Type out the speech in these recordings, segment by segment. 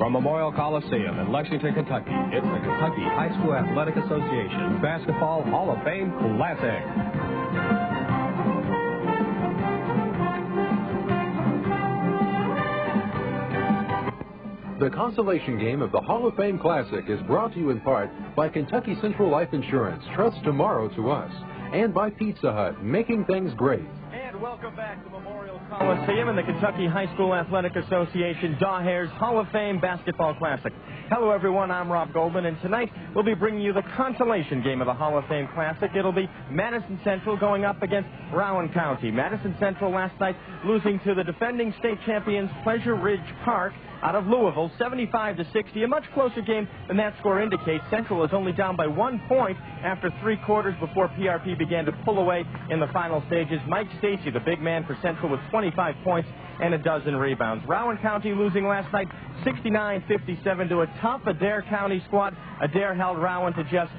From Memorial Coliseum in Lexington, Kentucky, it's the Kentucky High School Athletic Association Basketball Hall of Fame Classic. The consolation game of the Hall of Fame Classic is brought to you in part by Kentucky Central Life Insurance. Trust tomorrow to us. And by Pizza Hut, making things great. And welcome back to Memorial Coliseum and the Kentucky High School Athletic Association Dawhares Hall of Fame Basketball Classic. Hello, everyone. I'm Rob Goldman, and tonight we'll be bringing you the consolation game of the Hall of Fame Classic. It'll be Madison Central going up against Rowan County. Madison Central last night losing to the defending state champions Pleasure Ridge Park out of Louisville, 75-60. A much closer game than that score indicates. Central is only down by 1 point after 3 quarters before PRP began to pull away in the final stages. Mike Stacy, the big man for Central, with 25 points and a dozen rebounds. Rowan County losing last night 69-57 to a tough Adair County squad. Adair held Rowan to just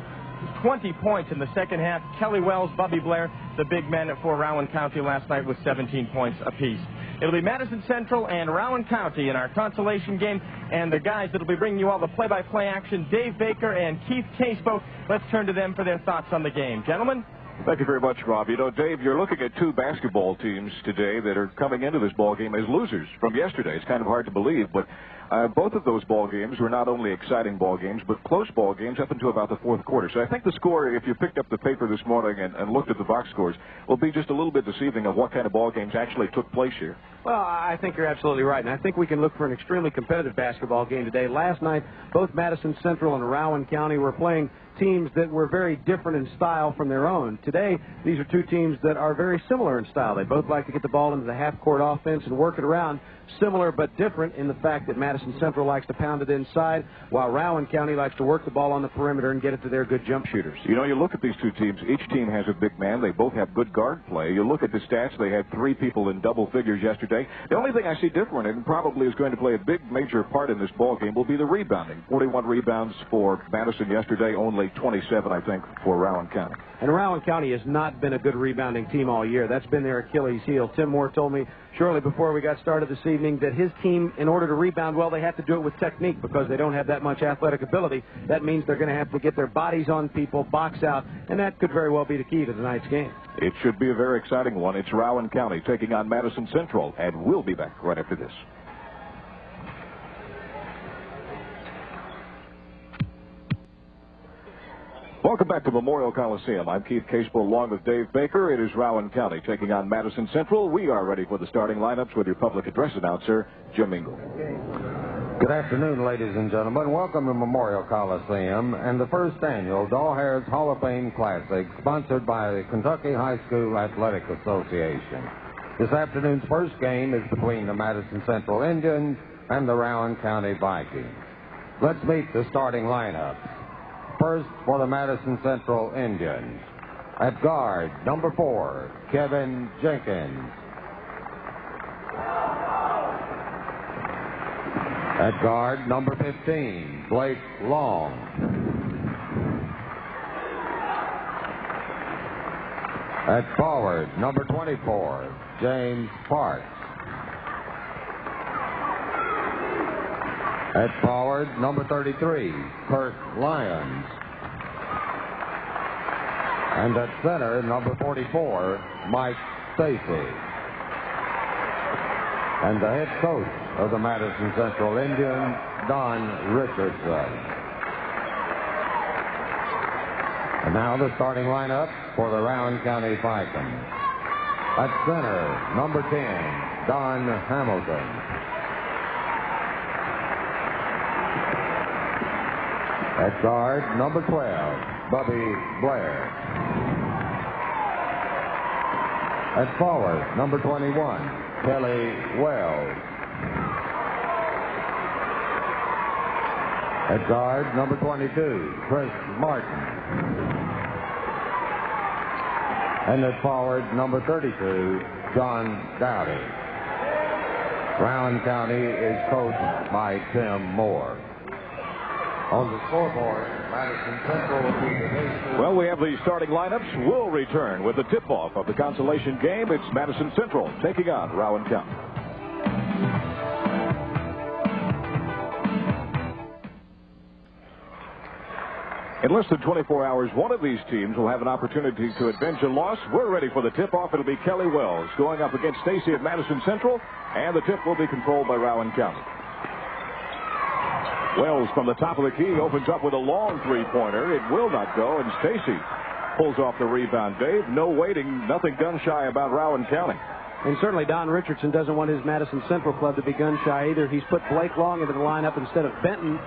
20 points in the second half. Kelly Wells, Bubby Blair, the big men for Rowan County last night with 17 points apiece. It'll be Madison Central and Rowan County in our consolation game, and the guys that'll be bringing you all the play-by-play action, Dave Baker and Keith Casebo. Let's turn to them for their thoughts on the game. Gentlemen? Thank you very much, Rob. You know, Dave, you're looking at 2 basketball teams today that are coming into this ball game as losers from yesterday. It's kind of hard to believe, but both of those ball games were not only exciting ball games, but close ball games up until about the 4th quarter. So I think the score, if you picked up the paper this morning and looked at the box scores, will be just a little bit deceiving of what kind of ball games actually took place here. Well, I think you're absolutely right, and I think we can look for an extremely competitive basketball game today. Last night, both Madison Central and Rowan County were playing teams that were very different in style from their own. Today, these are 2 teams that are very similar in style. They both like to get the ball into the half-court offense and work it around, similar but different in the fact that Madison Central likes to pound it inside, while Rowan County likes to work the ball on the perimeter and get it to their good jump shooters. You know, you look at these 2 teams, each team has a big man. They both have good guard play. You look at the stats, they had 3 people in double figures yesterday. The only thing I see different, and probably is going to play a big major part in this ball game, will be the rebounding. 41 rebounds for Madison yesterday, only 27, I think, for Rowan County. And Rowan County has not been a good rebounding team all year. That's been their Achilles heel. Tim Moore told me shortly before we got started this evening that his team, in order to rebound well, they have to do it with technique because they don't have that much athletic ability. That means they're going to have to get their bodies on people, box out, and that could very well be the key to tonight's game. It should be a very exciting one. It's Rowan County taking on Madison Central, and we'll be back right after this. Welcome back to Memorial Coliseum. I'm Keith Casebo along with Dave Baker. It is Rowan County taking on Madison Central. We are ready for the starting lineups with your public address announcer, Jim Ingle. Good afternoon, ladies and gentlemen. Welcome to Memorial Coliseum and the first annual Dawhares Hall of Fame Classic, sponsored by the Kentucky High School Athletic Association. This afternoon's first game is between the Madison Central Indians and the Rowan County Vikings. Let's meet the starting lineup. First, for the Madison Central Indians. At guard, number 4, Kevin Jenkins. At guard, number 15, Blake Long. At forward, number 24, James Parks. At forward, number 33, Kurt Lyons. And at center, number 44, Mike Stacy. And the head coach of the Madison Central Indians, Don Richardson. And now the starting lineup for the Rowan County Vikings. At center, number 10, Don Hamilton. At guard, number 12, Bubby Blair. At forward, number 21, Kelly Wells. At guard, number 22, Chris Martin. And at forward, number 32, John Dowdy. Rowan County is coached by Tim Moore. On the scoreboard, Madison Central will be the base. Well, we have the starting lineups. We'll return with the tip-off of the consolation game. It's Madison Central taking on Rowan County. In less than 24 hours, one of these teams will have an opportunity to avenge a loss. We're ready for the tip-off. It'll be Kelly Wells going up against Stacy at Madison Central, and the tip will be controlled by Rowan County. Wells from the top of the key opens up with a long three-pointer. It will not go, and Stacy pulls off the rebound. Dave, no waiting, nothing gun-shy about Rowan County. And certainly Don Richardson doesn't want his Madison Central club to be gun-shy either. He's put Blake Long into the lineup instead of Benton.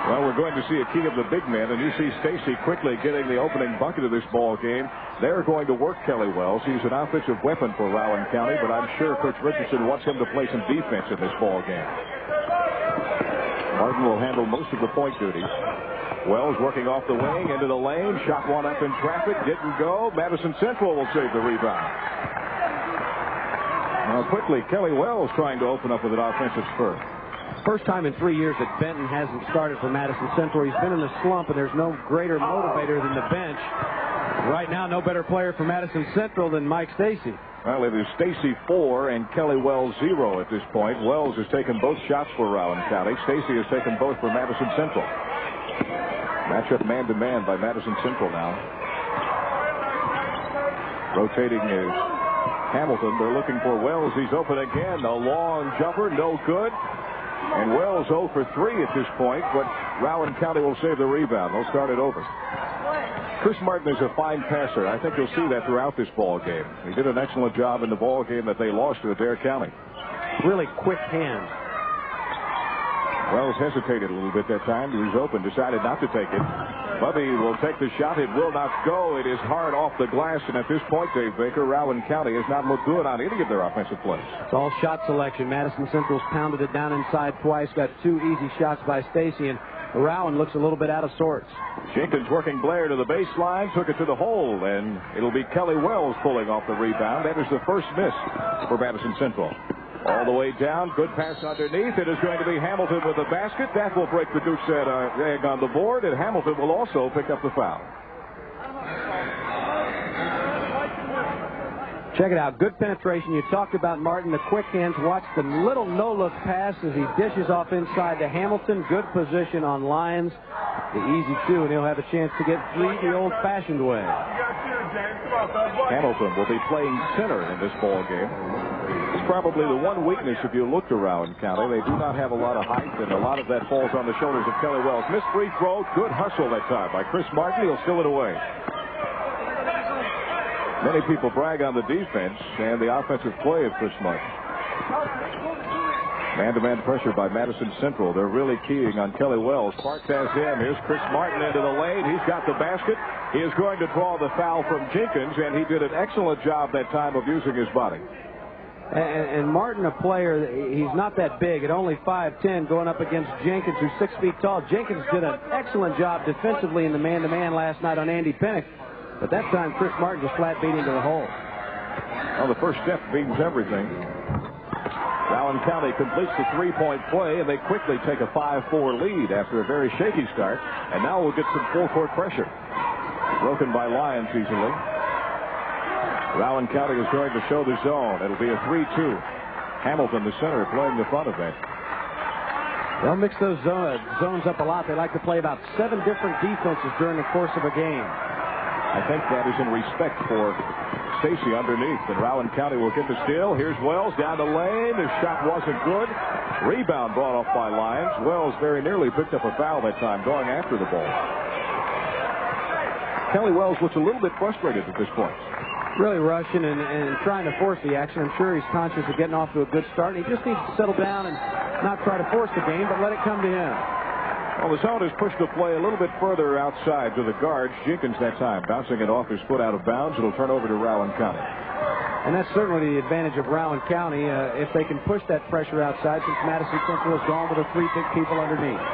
Well, we're going to see a key of the big men, and you see Stacy quickly getting the opening bucket of this ball game. They're going to work Kelly Wells. He's an offensive weapon for Rowan County, but I'm sure Coach Richardson wants him to play some defense in this ball game. Martin will handle most of the point duties. Wells working off the wing into the lane. Shot one up in traffic. Didn't go. Madison Central will save the rebound. Now quickly, Kelly Wells trying to open up with an offensive spurt. First time in 3 years that Benton hasn't started for Madison Central. He's been in a slump, and there's no greater motivator than the bench. Right now, no better player for Madison Central than Mike Stacy. Well, it is Stacy 4 and Kelly Wells 0 at this point. Wells has taken both shots for Rowan County. Stacy has taken both for Madison Central. Matchup man-to-man by Madison Central now. Rotating is Hamilton. They're looking for Wells. He's open again. A long jumper, no good. And Wells 0 for 3 at this point, but Rowan County will save the rebound. They'll start it over. Chris Martin is a fine passer. I think you'll see that throughout this ball game. He did an excellent job in the ball game that they lost to Adair County. Really quick hands. Wells hesitated a little bit that time. He was open, decided not to take it. Bubby will take the shot. It will not go. It is hard off the glass, and at this point, Dave Baker, Rowan County has not looked good on any of their offensive plays. It's all shot selection. Madison Central's pounded it down inside twice, got 2 easy shots by Stacy, and Rowan looks a little bit out of sorts. Jenkins working Blair to the baseline, took it to the hole, and it'll be Kelly Wells pulling off the rebound. That is the first miss for Madison Central. All the way down, good pass underneath. It is going to be Hamilton with the basket. That will break the Dukes egg on the board, and Hamilton will also pick up the foul. Check it out. Good penetration. You talked about Martin, the quick hands. Watch the little no-look pass as he dishes off inside to Hamilton. Good position on Lyons. The easy 2, and he'll have a chance to get 3 the old-fashioned way. Hamilton will be playing center in this ball game. It's probably the one weakness if you look around County. They do not have a lot of height, and a lot of that falls on the shoulders of Kelly Wells. Missed free throw. Good hustle that time by Chris Martin. He'll steal it away. Many people brag on the defense and the offensive play of Chris Martin. Man-to-man pressure by Madison Central. They're really keying on Kelly Wells. Parks has him. Here's Chris Martin into the lane. He's got the basket. He is going to draw the foul from Jenkins, and he did an excellent job that time of using his body. And Martin, a player, he's not that big, at only 5'10", going up against Jenkins, who's 6 feet tall. Jenkins did an excellent job defensively in the man-to-man last night on Andy Pinnock. But that time, Chris Martin just flat beat into the hole. Well, the first step means everything. Rowan County completes the three-point play, and they quickly take a 5-4 lead after a very shaky start. And now we'll get some full-court pressure. Broken by Lyons easily. Rowan County is going to show the zone. It'll be a 3-2. Hamilton, the center, playing the front of it. They'll mix those zones up a lot. They like to play about 7 different defenses during the course of a game. I think that is in respect for Stacy underneath. And Rowan County will get the steal. Here's Wells down the lane. His shot wasn't good. Rebound brought off by Lyons. Wells very nearly picked up a foul that time going after the ball. Kelly Wells looks a little bit frustrated at this point. Really rushing and trying to force the action. I'm sure he's conscious of getting off to a good start. And he just needs to settle down and not try to force the game, but let it come to him. Well, the zone has pushed the play a little bit further outside to the guards. Jenkins that time bouncing it off his foot out of bounds. It'll turn over to Rowan County. And that's certainly the advantage of Rowan County if they can push that pressure outside, since Madison Central has gone with the 3 big people underneath.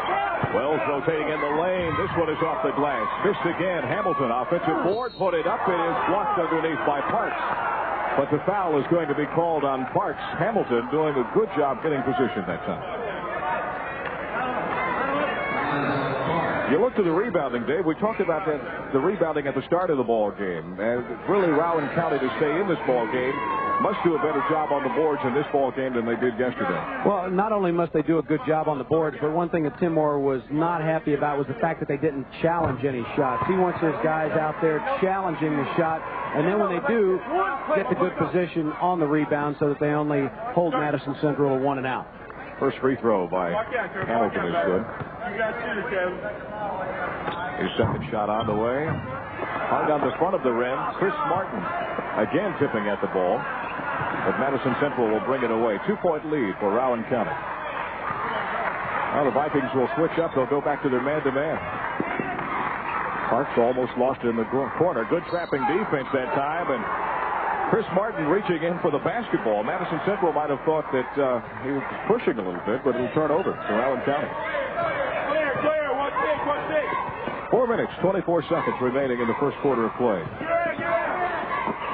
Wells rotating in the lane. This one is off the glass. Missed again. Hamilton offensive board. Put it up. It is blocked underneath by Parks. But the foul is going to be called on Parks. Hamilton doing a good job getting position that time. You look to the rebounding, Dave. We talked about the rebounding at the start of the ball game. And really, Rowan County to stay in this ball game must do a better job on the boards in this ball game than they did yesterday. Well, not only must they do a good job on the boards, but one thing that Tim Moore was not happy about was the fact that they didn't challenge any shots. He wants his guys out there challenging the shot, and then when they do, get the good position on the rebound so that they only hold Madison Central to 1 and out. First free throw by Hamilton is good. His second shot on the way. Hard on the front of the rim. Chris Martin again tipping at the ball. But Madison Central will bring it away. 2-point lead for Rowan County. Now the Vikings will switch up. They'll go back to their man-to-man. Parks almost lost it in the corner. Good trapping defense that time. And Chris Martin reaching in for the basketball. Madison Central might have thought that he was pushing a little bit, but it'll turn over to Rowan County. 4 minutes, 24 seconds remaining in the first quarter of play.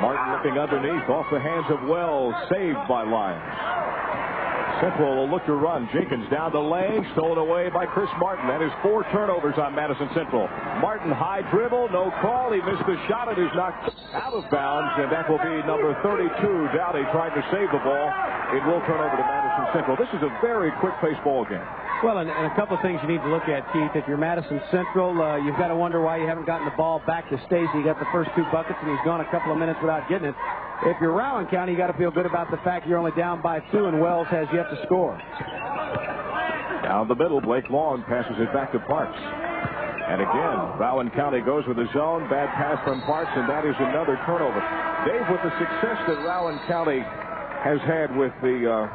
Martin looking underneath, off the hands of Wells, saved by Lyons. Central will look to run. Jenkins down the lane, stolen away by Chris Martin. That is 4 turnovers on Madison Central. Martin high dribble, no call. He missed the shot. It is knocked out of bounds, and that will be number 32. Doughty trying to save the ball. It will turn over to Madison Central. This is a very quick-paced ball game. Well, and a couple of things you need to look at, Keith. If you're Madison Central, you've got to wonder why you haven't gotten the ball back to Stacy. He got the first 2 buckets, and he's gone a couple of minutes without getting it. If you're Rowan County, you got to feel good about the fact you're only down by 2, and Wells has yet to score. Down the middle, Blake Long passes it back to Parks. And again, Rowan County goes with the zone. Bad pass from Parks, and that is another turnover. Dave, with the success that Rowan County has had with the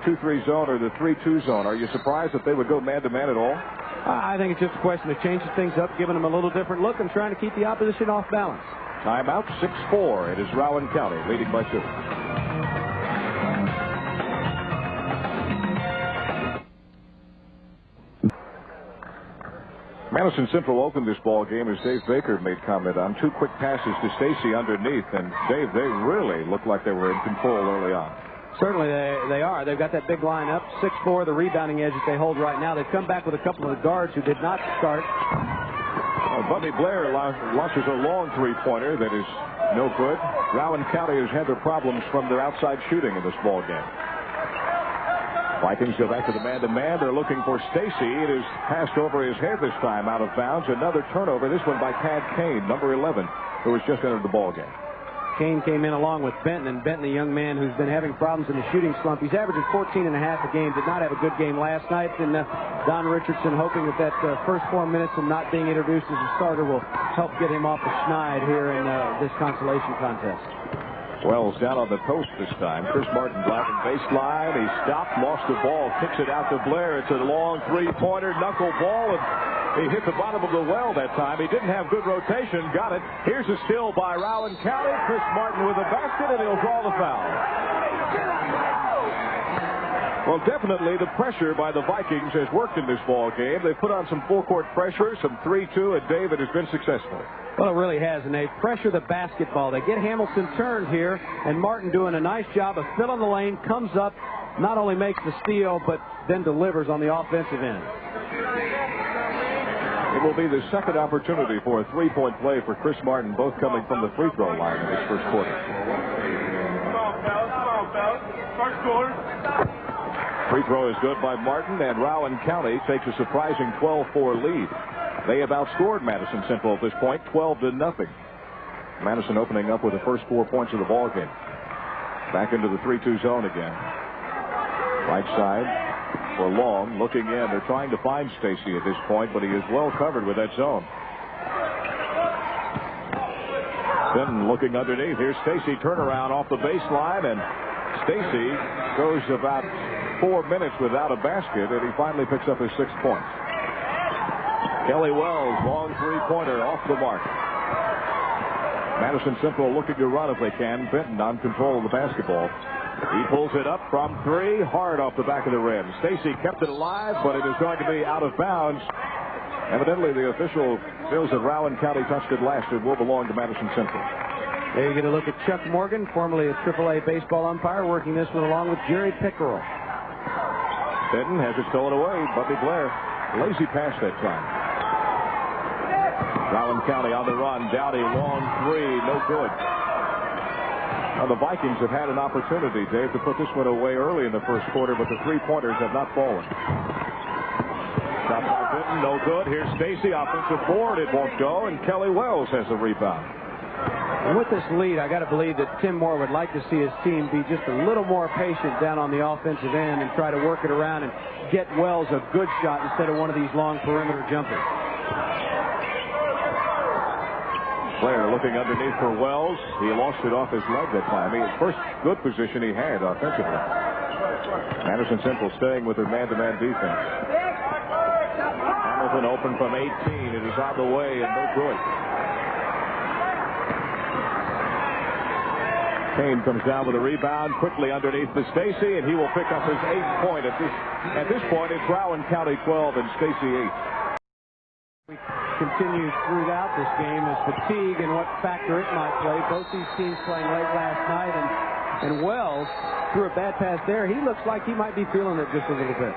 2-3 zone or the 3-2 zone, are you surprised that they would go man-to-man at all? I think it's just a question of changing things up, giving them a little different look, and trying to keep the opposition off balance. Timeout, 6-4. It is Rowan County leading by 2. Madison Central opened this ball game, as Dave Baker made comment on. 2 quick passes to Stacy underneath, and Dave, they really looked like they were in control early on. Certainly they are. They've got that big lineup, 6'4", the rebounding edge that they hold right now. They've come back with a couple of the guards who did not start. Bubby Blair launches a long 3-pointer that is no good. Rowan County has had their problems from their outside shooting in this ball game. Vikings go back to the man-to-man. They're looking for Stacy. It is passed over his head this time, out of bounds. Another turnover, this one by Tad Kane, number 11, who has just entered the ball game. Kane came in along with Benton, and Benton, a young man who's been having problems in the shooting slump. He's averaging 14.5 a game. Did not have a good game last night, and Don Richardson hoping that first 4 minutes of not being introduced as a starter will help get him off the schneid here in this consolation contest. Wells down on the post this time. Chris Martin driving baseline. He stopped, lost the ball, kicks it out to Blair. It's a long 3-pointer, knuckle ball, and he hit the bottom of the well that time. He didn't have good rotation. Got it. Here's a steal by Rowan County. Chris Martin with a basket, and he'll draw the foul. Well, definitely the pressure by the Vikings has worked in this ball game. They've put on some full-court pressure, some 3-2, and David has been successful. Well, it really has, and they pressure the basketball. They get Hamilton turned here, and Martin doing a nice job of filling the lane, comes up, not only makes the steal, but then delivers on the offensive end. It will be the second opportunity for a 3-point play for Chris Martin, both coming from the free throw line in this first quarter. First quarter. Free throw is good by Martin, and Rowan County takes a surprising 12-4 lead. They have outscored Madison Central at this point, 12-0. Madison opening up with the first 4 points of the ball game. Back into the 3-2 zone again. Right side for Long, looking in. They're trying to find Stacy at this point, but he is well covered with that zone. Then looking underneath. Here's Stacy, turnaround off the baseline, and Stacy goes about 4 minutes without a basket, and he finally picks up his 6th point. Kelly Wells, long 3-pointer off the mark. Madison Central looking to run if they can. Benton on control of the basketball. He pulls it up from 3, hard off the back of the rim. Stacy kept it alive, but it is going to be out of bounds. Evidently, the official feels that Rowan County touched it last. It will belong to Madison Central. There you get a look at Chuck Morgan, formerly a AAA baseball umpire, working this one along with Jerry Pickerel. Benton has it stolen away. Bubby Blair, lazy pass that time. Rowan County on the run. Doughty, long 3, no good. Now, the Vikings have had an opportunity, Dave, to put this one away early in the first quarter, but the three-pointers have not fallen. Shot by Benton, no good. Here's Stacy, offensive board. It won't go, and Kelly Wells has the rebound. And with this lead, I got to believe that Tim Moore would like to see his team be just a little more patient down on the offensive end and try to work it around and get Wells a good shot instead of one of these long perimeter jumpers. Blair looking underneath for Wells. He lost it off his leg that time. His first good position he had offensively. Madison Central staying with their man-to-man defense. Hamilton open from 18. It is on the way and no good. Kane comes down with a rebound quickly underneath to Stacy, and he will pick up his 8th point. At this point, it's Rowan County 12 and Stacy 8. We continue throughout this game is fatigue and what factor it might play. Both these teams playing late last night, and Wells threw a bad pass there. He looks like he might be feeling it just a little bit.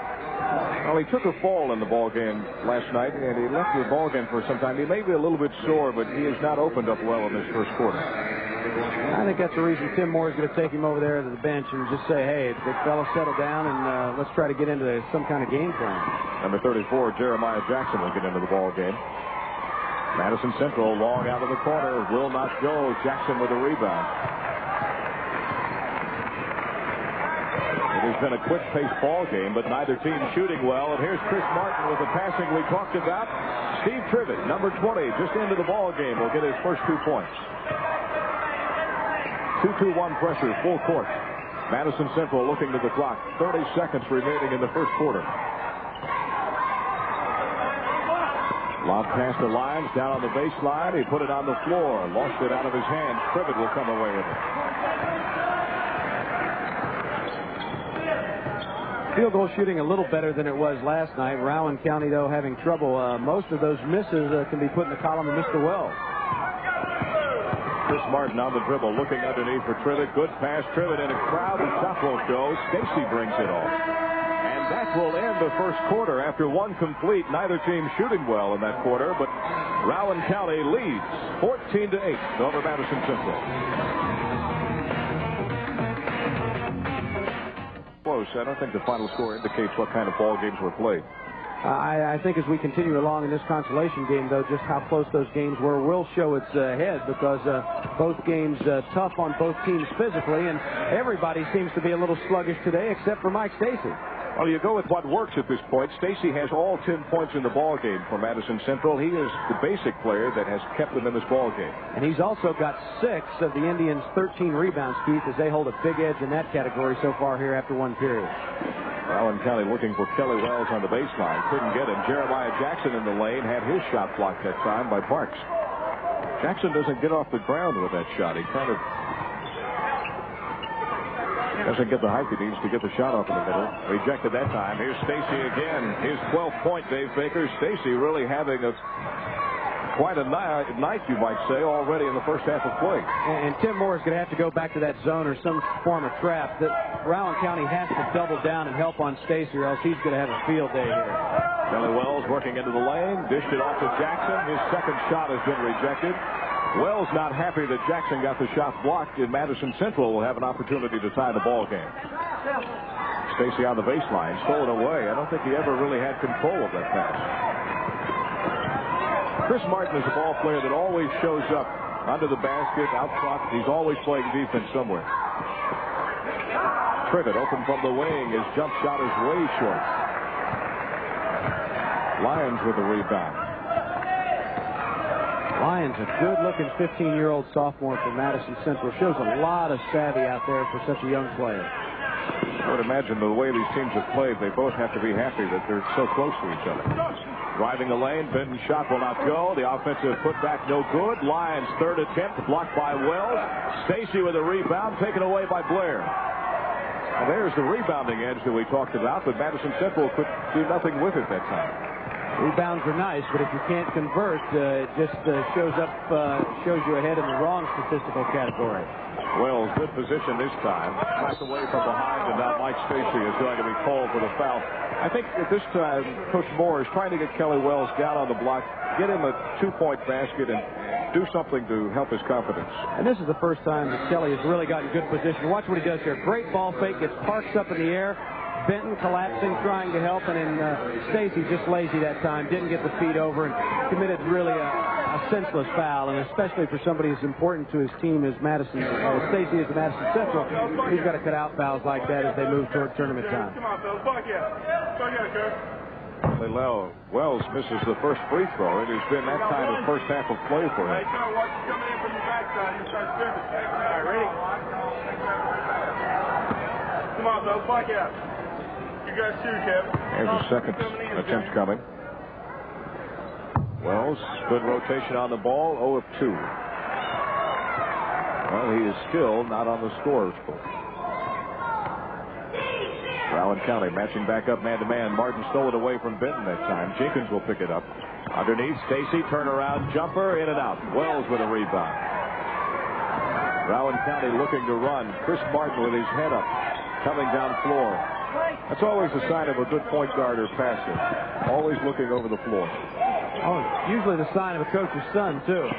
Well, he took a fall in the ball game last night, and he left the ball game for some time. He may be a little bit sore, but he has not opened up well in this first quarter. I think that's the reason Tim Moore is going to take him over there to the bench and just say, hey, big fella, settle down, and let's try to get into some kind of game plan. Number 34, Jeremiah Jackson, will get into the ball game. Madison Central, long out of the corner, will not go. Jackson with a rebound. It has been a quick-paced ball game, but neither team shooting well. And here's Chris Martin with the passing we talked about. Steve Trivet, number 20, just into the ball game, will get his first 2 points. 2-2-1 pressure, full court. Madison Central looking to the clock. 30 seconds remaining in the first quarter. Lob pass to Lyons down on the baseline. He put it on the floor. Lost it out of his hands. Trivet will come away with it. Field goal shooting a little better than it was last night. Rowan County, though, having trouble. Most of those misses can be put in the column of Mr. Wells. Chris Martin on the dribble, looking underneath for Trivet. Good pass, Trivet in a crowd. The shot won't go. Stacy brings it off. And that will end the first quarter. After one complete, neither team shooting well in that quarter, but Rowan County leads 14-8 over Madison Central. Close. I don't think the final score indicates what kind of ball games were played. I think as we continue along in this consolation game, though, just how close those games were will show its head, because both games tough on both teams physically, and everybody seems to be a little sluggish today except for Mike Stacy. Well, you go with what works at this point. Stacy has all 10 points in the ball game for Madison Central. He is the basic player that has kept them in this ball game. And he's also got 6 of the Indians' 13 rebounds, Keith, as they hold a big edge in that category so far here after one period. Rowan County looking for Kelly Wells on the baseline. Couldn't get him. Jeremiah Jackson in the lane had his shot blocked that time by Parks. Jackson doesn't get off the ground with that shot. He kind of doesn't get the height he needs to get the shot off in the middle. Rejected that time. Here's Stacy again. His 12th point, Dave Baker. Stacy really having quite a night, you might say, already in the first half of play. And Tim Moore is going to have to go back to that zone or some form of trap. That Rowan County has to double down and help on Stacy, or else he's going to have a field day here. Kelly Wells working into the lane. Dished it off to Jackson. His second shot has been rejected. Wells not happy that Jackson got the shot blocked, and Madison Central will have an opportunity to tie the ball game. Stacy on the baseline, stolen away. I don't think he ever really had control of that pass. Chris Martin is a ball player that always shows up under the basket, out front. He's always playing defense somewhere. Trivet open from the wing. His jump shot is way short. Lyons with the rebound. Lyons, a good-looking 15-year-old sophomore for Madison Central. Shows a lot of savvy out there for such a young player. I would imagine the way these teams have played, they both have to be happy that they're so close to each other. Driving the lane, Benton's shot will not go. The offensive putback no good. Lyons' third attempt blocked by Wells. Stacy with a rebound taken away by Blair. Well, there's the rebounding edge that we talked about, but Madison Central could do nothing with it that time. Rebounds are nice, but if you can't convert, it just shows you ahead in the wrong statistical category. Wells, good position this time. Back away from behind, and now Mike Stacy is going to be called for the foul. I think at this time, Coach Moore is trying to get Kelly Wells down on the block, get him a 2-point basket, and do something to help his confidence. And this is the first time that Kelly has really gotten good position. Watch what he does here. Great ball fake, gets Parks up in the air. Benton collapsing, trying to help, and then Stacy just lazy that time, didn't get the feet over, and committed really a senseless foul, and especially for somebody as important to his team as Madison, Stacy is the Madison Central, he's got to cut out fouls like that as they move toward tournament time. Come on, Phil. Buck it. Wells misses the first free throw. It has been that kind of first half of play for him. Hey, Joe, watch you coming in from the backside. You start stripping. All right, ready? Come on, Phil. Buck it. You got to shoot, Kevin. There's a second attempt coming. Wells, good rotation on the ball, 0 of 2. Well, he is still not on the scorer's book. Rowan County matching back up man-to-man. Martin stole it away from Benton that time. Jenkins will pick it up. Underneath, Stacy, turnaround jumper, in and out. Wells with a rebound. Rowan County looking to run. Chris Martin with his head up, coming down floor. That's always a sign of a good point guard or passer. Always looking over the floor. Oh, usually the sign of a coach's son, too.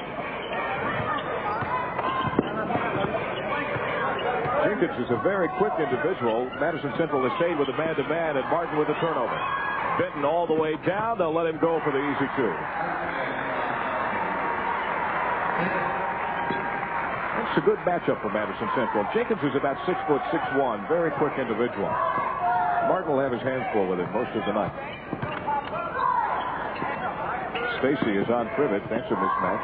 Jenkins is a very quick individual. Madison Central has stayed with the man-to-man, and Martin with the turnover. Benton all the way down. They'll let him go for the easy 2. It's a good matchup for Madison Central. Jenkins is about 6'6", very quick individual. Martin will have his hands full with it most of the night. Stacy is on Privet. That's a mismatch.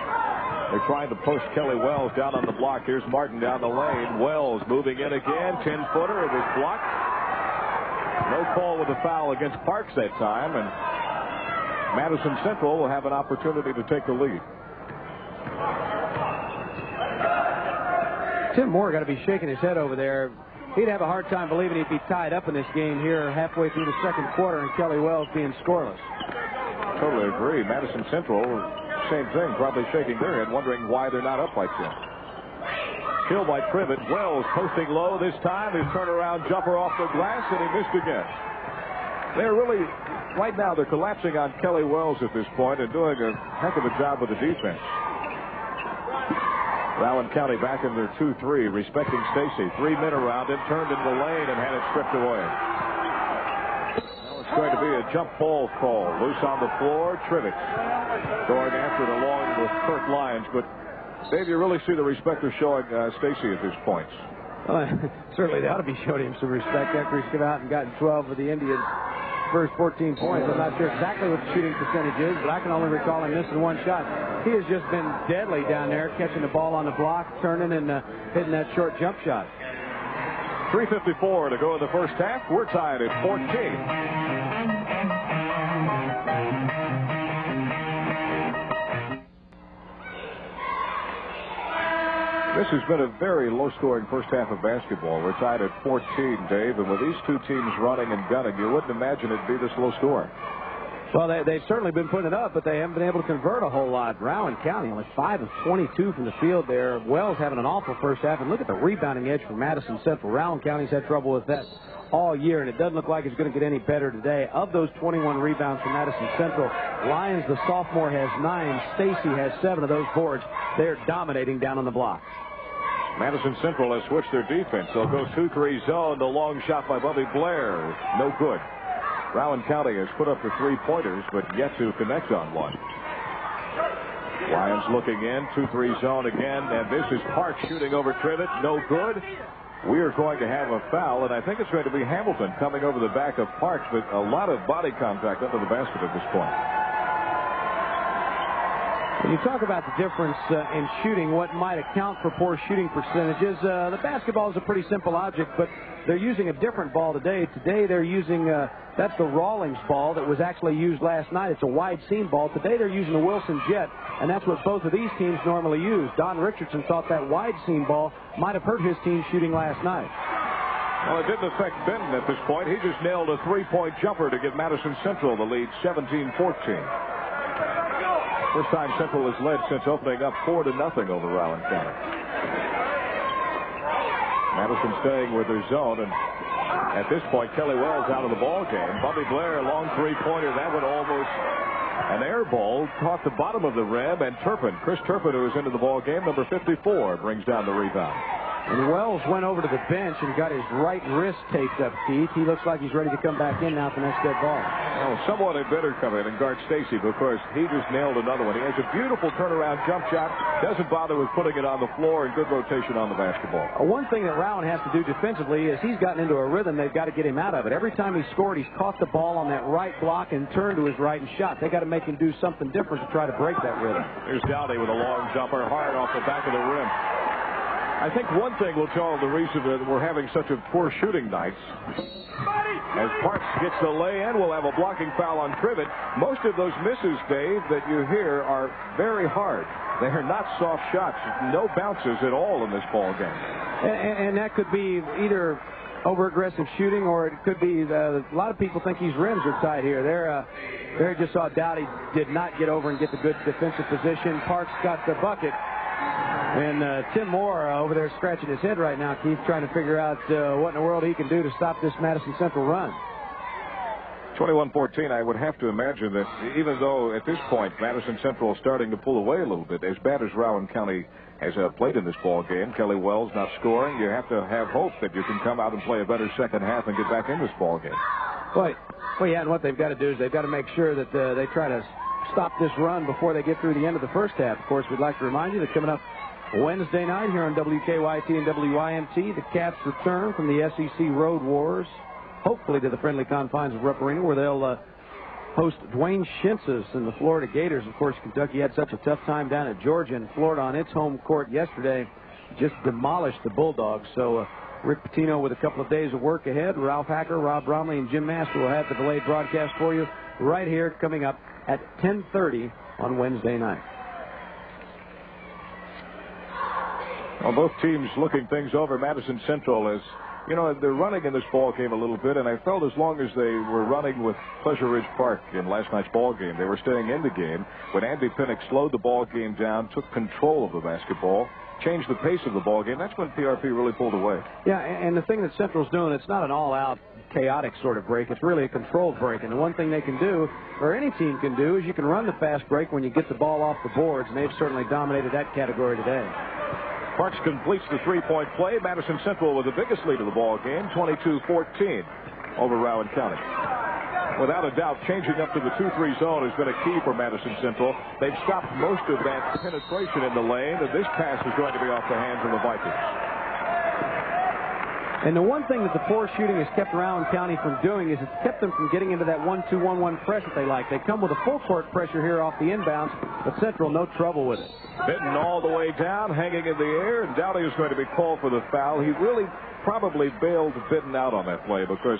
They're trying to post Kelly Wells down on the block. Here's Martin down the lane. Wells moving in again. 10-footer. It was blocked. No call with a foul against Parks that time. And Madison Central will have an opportunity to take the lead. Tim Moore got to be shaking his head over there. He'd have a hard time believing he'd be tied up in this game here halfway through the second quarter and Kelly Wells being scoreless. Totally agree. Madison Central, same thing, probably shaking their head, wondering why they're not up by 10. Kill by Privet. Wells posting low this time. His turnaround jumper off the glass, and he missed again. They're really, right now, they're collapsing on Kelly Wells at this point and doing a heck of a job with the defense. Rowan County back in their 2-3, respecting Stacy. 3 men around him, turned into the lane and had it stripped away. Now it's going to be a jump ball call. Loose on the floor, Trivix going after it along with Kurt Lyons. But, Dave, you really see the respect they're showing Stacy at this point. Well, certainly they ought to be showing him some respect after he's come out and gotten 12 of the Indians' first 14 points. I'm not sure exactly what the shooting percentage is, but I can only recall him missing one shot. He has just been deadly down there, catching the ball on the block, turning and hitting that short jump shot. 3:54 to go in the first half. We're tied at 14. This has been a very low-scoring first half of basketball. We're tied at 14, Dave, and with these two teams running and gunning, you wouldn't imagine it'd be this low-scoring. Well, they've certainly been putting it up, but they haven't been able to convert a whole lot. Rowan County only 5 of 22 from the field there. Wells having an awful first half, and look at the rebounding edge for Madison Central. Rowan County's had trouble with that all year, and it doesn't look like it's going to get any better today. Of those 21 rebounds from Madison Central, Lyons, the sophomore, has 9. Stacy has 7 of those boards. They're dominating down on the block. Madison Central has switched their defense. They'll go 2-3 zone. The long shot by Bubby Blair. No good. Rowan County has put up the 3-pointers, but yet to connect on one. Lyons looking in. 2-3 zone again. And this is Parks shooting over Trivet. No good. We are going to have a foul, and I think it's going to be Hamilton coming over the back of Parks, but a lot of body contact under the basket at this point. When you talk about the difference in shooting, what might account for poor shooting percentages, the basketball is a pretty simple object, but they're using a different ball today. Today they're using, that's the Rawlings ball that was actually used last night. It's a wide seam ball. Today they're using the Wilson Jet, and that's what both of these teams normally use. Don Richardson thought that wide seam ball might have hurt his team shooting last night. Well, it didn't affect Benton at this point. He just nailed a 3-point jumper to give Madison Central the lead, 17-14. First time Central has led since opening up 4-0 over Rowan County. Madison staying with their zone, and at this point, Kelly Wells out of the ball game. Bubby Blair, long 3-pointer. That one almost An air ball caught the bottom of the rim, and Chris Turpin, who is into the ball game, number 54, brings down the rebound. And Wells went over to the bench and got his right wrist taped up, Keith. He looks like he's ready to come back in now for the next dead ball. Well, someone had better come in and guard Stacy, because he just nailed another one. He has a beautiful turnaround jump shot, doesn't bother with putting it on the floor, and good rotation on the basketball. One thing that Rowan has to do defensively is he's gotten into a rhythm. They've got to get him out of it. Every time he scored, he's caught the ball on that right block and turned to his right and shot. They got to make him do something different to try to break that rhythm. Here's GOUNTY with a long jumper, hard off the back of the rim. I think one thing will tell the reason that we're having such a poor shooting nights. As Parks gets the lay-in, we'll have a blocking foul on Trivet. Most of those misses, Dave, that you hear are very hard. They are not soft shots. No bounces at all in this ball game. And that could be either over-aggressive shooting, or it could be a lot of people think his rims are tight here. They just saw Doughty did not get over and get the good defensive position. Parks got the bucket. And Tim Moore over there scratching his head right now, Keith, trying to figure out what in the world he can do to stop this Madison Central run. 21-14, I would have to imagine that even though at this point Madison Central is starting to pull away a little bit, as bad as Rowan County has played in this ball game, Kelly Wells not scoring, you have to have hope that you can come out and play a better second half and get back in this ball game. Well, yeah, and what they've got to do is they've got to make sure that they try to stop this run before they get through the end of the first half. Of course, we'd like to remind you that coming up Wednesday night here on WKYT and WYMT, the Cats return from the SEC Road Wars, hopefully to the friendly confines of Rupp Arena, where they'll host Dwayne Shintzes and the Florida Gators. Of course, Kentucky had such a tough time down at Georgia, and Florida on its home court yesterday just demolished the Bulldogs. So Rick Pitino with a couple of days of work ahead. Ralph Hacker, Rob Bromley, and Jim Master will have the delayed broadcast for you right here coming up at 10:30 on Wednesday night. Well, both teams looking things over. Madison Central is, you know, they're running in this ball game a little bit, and I felt as long as they were running with Pleasure Ridge Park in last night's ball game, they were staying in the game. When Andy Pinnock slowed the ball game down, took control of the basketball, changed the pace of the ball game, that's when PRP really pulled away. Yeah, and the thing that Central's doing, it's not an all-out chaotic sort of break. It's really a controlled break. And the one thing they can do, or any team can do, is you can run the fast break when you get the ball off the boards, and they've certainly dominated that category today. Parks completes the three-point play. Madison Central with the biggest lead of the ball game, 22-14 over Rowan County. Without a doubt, changing up to the 2-3 zone has been a key for Madison Central. They've stopped most of that penetration in the lane, and this pass is going to be off the hands of the Vikings. And the one thing that the poor shooting has kept Rowan County from doing is it's kept them from getting into that 1-2-1-1 press that they like. They come with a full court pressure here off the inbounds, but Central no trouble with it. Benton all the way down, hanging in the air, and Doughty is going to be called for the foul. He really probably bailed Benton out on that play because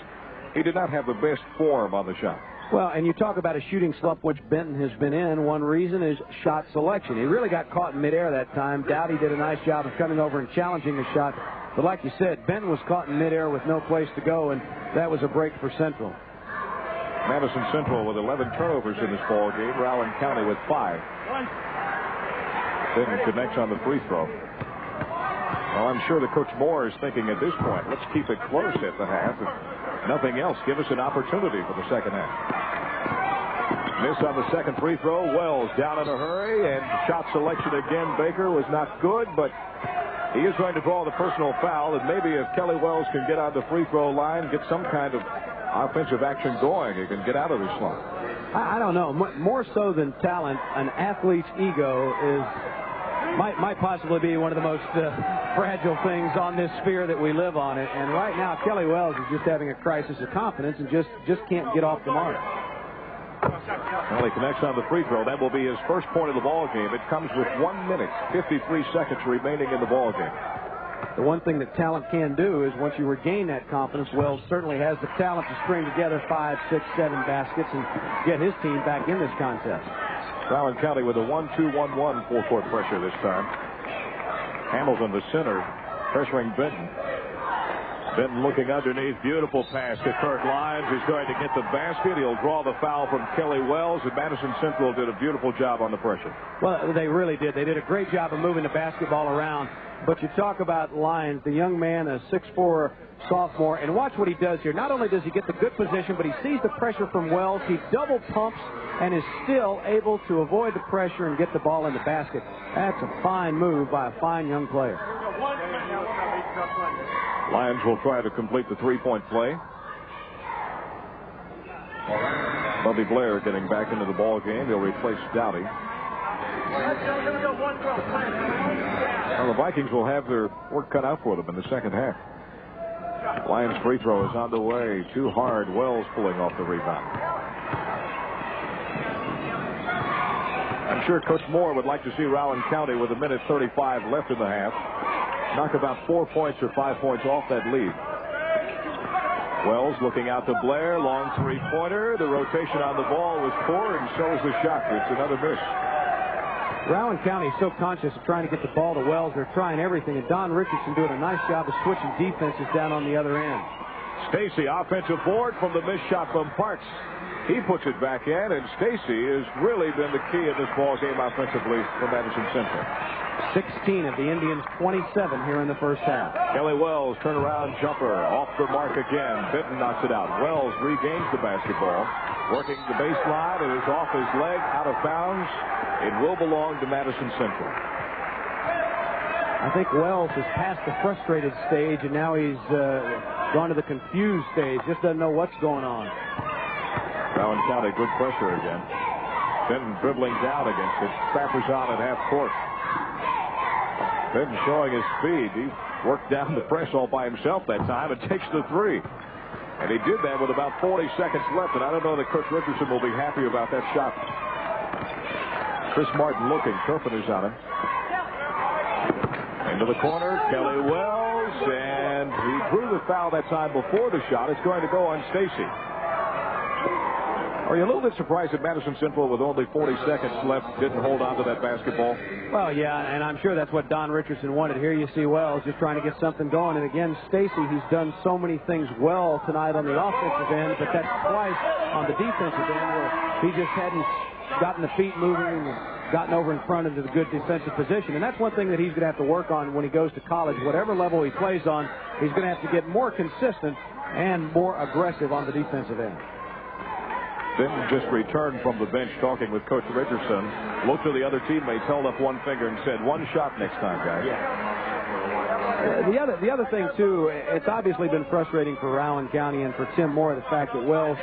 he did not have the best form on the shot. Well, and you talk about a shooting slump, which Benton has been in. One reason is shot selection. He really got caught in midair that time. Doughty did a nice job of coming over and challenging the shot. But like you said, Benton was caught in midair with no place to go, and that was a break for Central. Madison Central with 11 turnovers in this ball game. Rowan County with 5. Benton connects on the free throw. Well, I'm sure that Coach Moore is thinking at this point, let's keep it close at the half. If nothing else, give us an opportunity for the second half. Miss on the second free throw. Wells down in a hurry, and shot selection again. Baker was not good, but he is going to draw the personal foul, and maybe if Kelly Wells can get on the free throw line, get some kind of offensive action going, he can get out of this slump. I don't know. More so than talent, an athlete's ego might possibly be one of the most fragile things on this sphere that we live on. And right now, Kelly Wells is just having a crisis of confidence and just can't get off the mark. Well, he connects on the free throw. That will be his first point of the ball game. It comes with 1 minute, 53 seconds remaining in the ball game. The one thing that talent can do is once you regain that confidence, Wells certainly has the talent to string together 5, 6, 7 baskets and get his team back in this contest. Rowan County with a 1-2-1-1 full-court pressure this time. Hamilton, the center, pressuring Benton. Benton looking underneath. Beautiful pass to Kurt Lyons. He's going to get the basket. He'll draw the foul from Kelly Wells, and Madison Central did a beautiful job on the pressure. Well, they really did. They did a great job of moving the basketball around. But you talk about Lyons, the young man, a 6'4" sophomore, and watch what he does here. Not only does he get the good position, but he sees the pressure from Wells. He double pumps and is still able to avoid the pressure and get the ball in the basket. That's a fine move by a fine young player. Lyons will try to complete the three-point play. Bubby Blair getting back into the ball game. He'll replace Doughty. Well, the Vikings will have their work cut out for them in the second half. Lyons' free throw is on the way. Too hard. Wells pulling off the rebound. I'm sure Coach Moore would like to see Rowan County with 1:35 left in the half knock about 4 points or 5 points off that lead. Wells looking out to Blair. Long three-pointer. The rotation on the ball was poor, and so is the shot. It's another miss. Rowan County is so conscious of trying to get the ball to Wells. They're trying everything, and Don Richardson doing a nice job of switching defenses down on the other end. Stacy, offensive board from the missed shot from Parks. He puts it back in, and Stacy has really been the key in this ball game offensively for Madison Central. 16 of the Indians' 27 here in the first half. Kelly Wells, turnaround jumper, off the mark again. Benton knocks it out. Wells regains the basketball, working the baseline. It is off his leg, out of bounds. It will belong to Madison Central. I think Wells has passed the frustrated stage, and now he's gone to the confused stage. Just doesn't know what's going on. Rowan County, good pressure again. Benton dribbling down against it. Trappers on at half court. Benton showing his speed. He worked down the press all by himself that time and takes the three. And he did that with about 40 seconds left, and I don't know that Coach Richardson will be happy about that shot. Chris Martin looking. Turpin is on him. Into the corner, Kelly Wells, and he drew the foul that time before the shot. It's going to go on Stacy. Are you a little bit surprised that Madison Central, with only 40 seconds left, didn't hold on to that basketball? Well, yeah, and I'm sure that's what Don Richardson wanted. Here you see Wells just trying to get something going. And again, Stacy, he's done so many things well tonight on the offensive end, but that's twice on the defensive end where he just hadn't gotten the feet moving and gotten over in front into the good defensive position. And that's one thing that he's going to have to work on when he goes to college. Whatever level he plays on, he's going to have to get more consistent and more aggressive on the defensive end. Benton just returned from the bench talking with Coach Richardson. Looked to the other teammates, held up one finger and said, "One shot next time, guys." The other thing, too, it's obviously been frustrating for Rowan County and for Tim Moore, the fact that Wells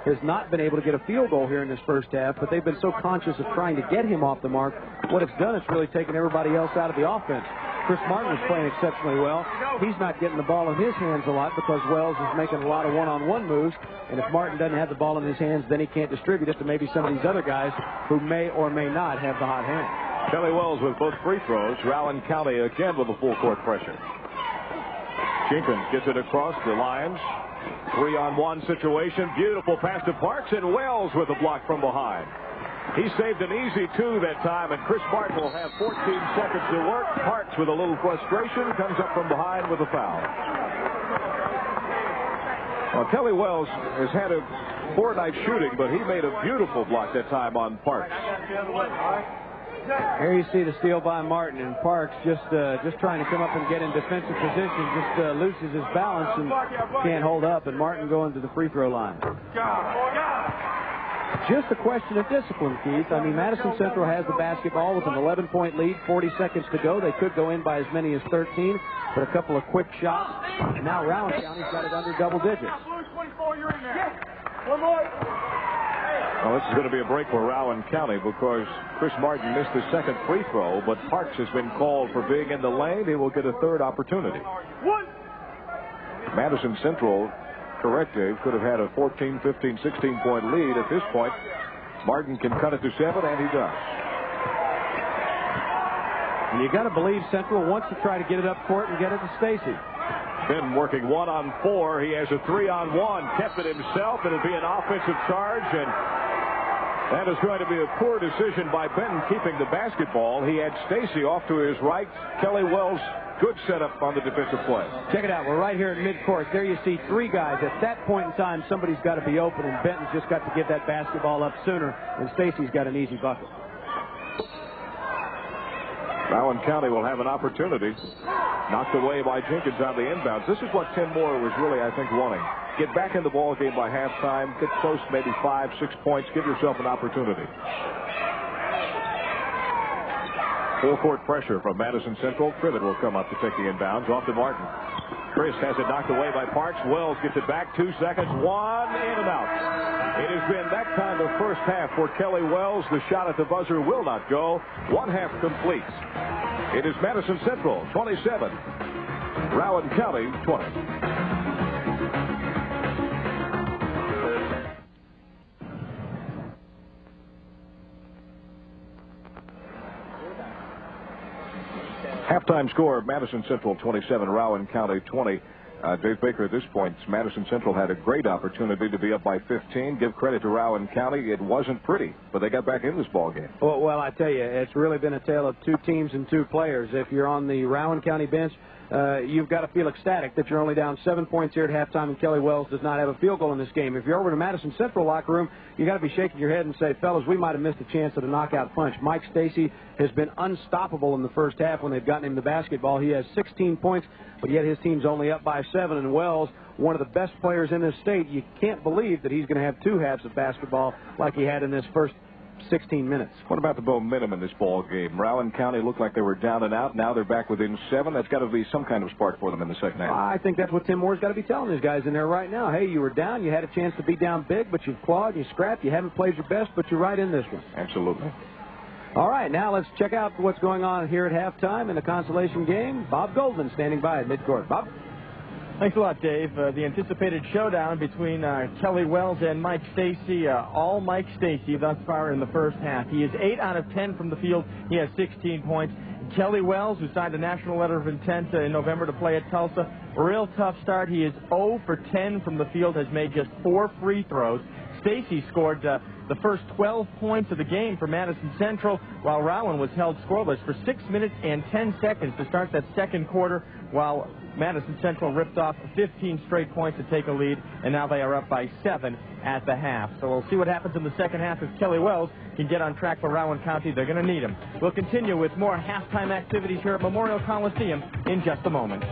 has not been able to get a field goal here in this first half, but they've been so conscious of trying to get him off the mark. What it's done is really taken everybody else out of the offense. Chris Martin was playing exceptionally well. He's not getting the ball in his hands a lot because Wells is making a lot of one-on-one moves. And if Martin doesn't have the ball in his hands, then he can't distribute it to maybe some of these other guys who may or may not have the hot hand. Kelly Wells with both free throws. Rowan County again with a full court pressure. Jenkins gets it across the Lions. 3-on-1 situation. Beautiful pass to Parks, and Wells with a block from behind. He saved an easy two that time, and Chris Martin will have 14 seconds to work. Parks with a little frustration comes up from behind with a foul. Well, Kelly Wells has had a poor night shooting, but he made a beautiful block that time on Parks. Here you see the steal by Martin, and Parks just trying to come up and get in defensive position, just loses his balance and can't hold up, and Martin going to the free throw line. Just a question of discipline, Keith. I mean, Madison Central has the basketball with an 11-point lead, 40 seconds to go. They could go in by as many as 13, but a couple of quick shots. And now Rowan County's got it under double digits. Well, this is going to be a break for Rowan County because Chris Martin missed his second free throw, but Parks has been called for being in the lane. He will get a third opportunity. Madison Central, correct, Dave, could have had a 14, 15, 16-point lead. At this point, Martin can cut it to 7, and he does. And you got to believe Central wants to try to get it up court and get it to Stacy. Benton working 1-on-4. He has a 3-on-1. Kept it himself. It'll be an offensive charge, and That is going to be a poor decision by Benton keeping the basketball. He had Stacy off to his right. Kelly Wells, good setup on the defensive play. Check it out. We're right here at midcourt. There you see three guys. At that point in time, somebody's got to be open, and Benton's just got to get that basketball up sooner, and Stacy's got an easy bucket. Rowan County will have an opportunity. Knocked away by Jenkins on the inbounds. This is what Tim Moore was really, I think, wanting. Get back in the ball game by halftime. Get close, maybe 5, 6 points. Give yourself an opportunity. Full court pressure from Madison Central. Privet will come up to take the inbounds. Off to Martin. Chris has it knocked away by Parks. Wells gets it back. 2 seconds. One in and out. It has been that kind of first half for Kelly Wells. The shot at the buzzer will not go. 1 half complete. It is Madison Central 27. Rowan County 20. Halftime score of Madison Central 27, Rowan County 20. Dave Baker, at this point, Madison Central had a great opportunity to be up by 15. Give credit to Rowan County. It wasn't pretty, but they got back in this ball game. Well, I tell you, it's really been a tale of 2 teams and 2 players. If you're on the Rowan County bench, you've got to feel ecstatic that you're only down 7 points here at halftime, and Kelly Wells does not have a field goal in this game. If you're over to Madison Central locker room, you got to be shaking your head and say, fellas, we might have missed a chance at a knockout punch. Mike Stacy has been unstoppable in the first half when they've gotten him the basketball. He has 16 points, but yet his team's only up by 7, and Wells, one of the best players in this state, you can't believe that he's going to have 2 halves of basketball like he had in this first 16 minutes. What about the momentum in this ball game? Rowan County looked like they were down and out. Now they're back within 7. That's got to be some kind of spark for them in the second half. I think that's what Tim Moore's got to be telling these guys in there right now. Hey, you were down. You had a chance to be down big, but you've clawed, you scrapped. You haven't played your best, but you're right in this one. Absolutely. All right, now let's check out what's going on here at halftime in the consolation game. Bob Goldman standing by at midcourt. Bob? Thanks a lot, Dave. The anticipated showdown between Kelly Wells and Mike Stacy. All Mike Stacy thus far in the first half. He is 8 out of 10 from the field. He has 16 points. Kelly Wells, who signed a national letter of intent in November to play at Tulsa, a real tough start. He is 0 for 10 from the field, has made just 4 free throws. Stacy scored the first 12 points of the game for Madison Central, while Rowan was held scoreless for 6 minutes and 10 seconds to start that second quarter, while Madison Central ripped off 15 straight points to take a lead, and now they are up by 7 at the half. So we'll see what happens in the second half if Kelly Wells can get on track for Rowan County. They're going to need him. We'll continue with more halftime activities here at Memorial Coliseum in just a moment.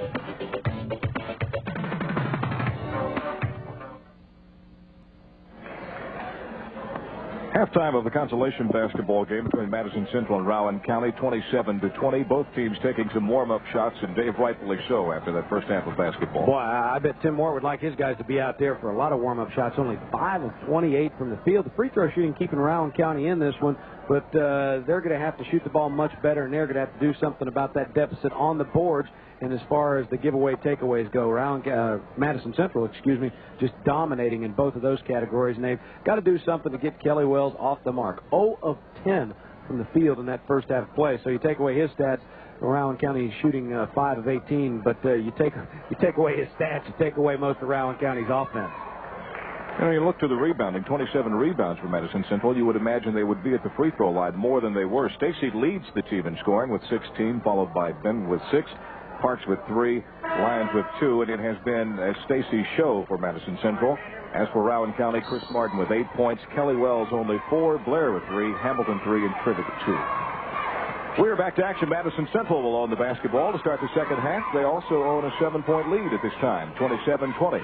Halftime of the consolation basketball game between Madison Central and Rowan County, 27-20. Both teams taking some warm-up shots, and Dave, rightfully so, after that first half of basketball. Boy, I bet Tim Moore would like his guys to be out there for a lot of warm-up shots. Only 5 of 28 from the field. The free throw shooting keeping Rowan County in this one, but they're going to have to shoot the ball much better, and they're going to have to do something about that deficit on the boards. And as far as the giveaway takeaways go, Madison Central, just dominating in both of those categories. And they've got to do something to get Kelly Wells off the mark. 0 of 10 from the field in that first half play. So you take away his stats, Rowan County shooting 5 of 18. But you take away his stats, you take away most of Rowan County's offense. You know, you look to the rebounding, 27 rebounds for Madison Central. You would imagine they would be at the free throw line more than they were. Stacy leads the team in scoring with 16, followed by Ben with 6. Parks with 3, Lyons with 2, and it has been a Stacy show for Madison Central. As for Rowan County, Chris Martin with 8 points, Kelly Wells only 4, Blair with 3, Hamilton 3, and Privet 2. We're back to action. Madison Central will own the basketball to start the second half. They also own a 7-point lead at this time, 27-20.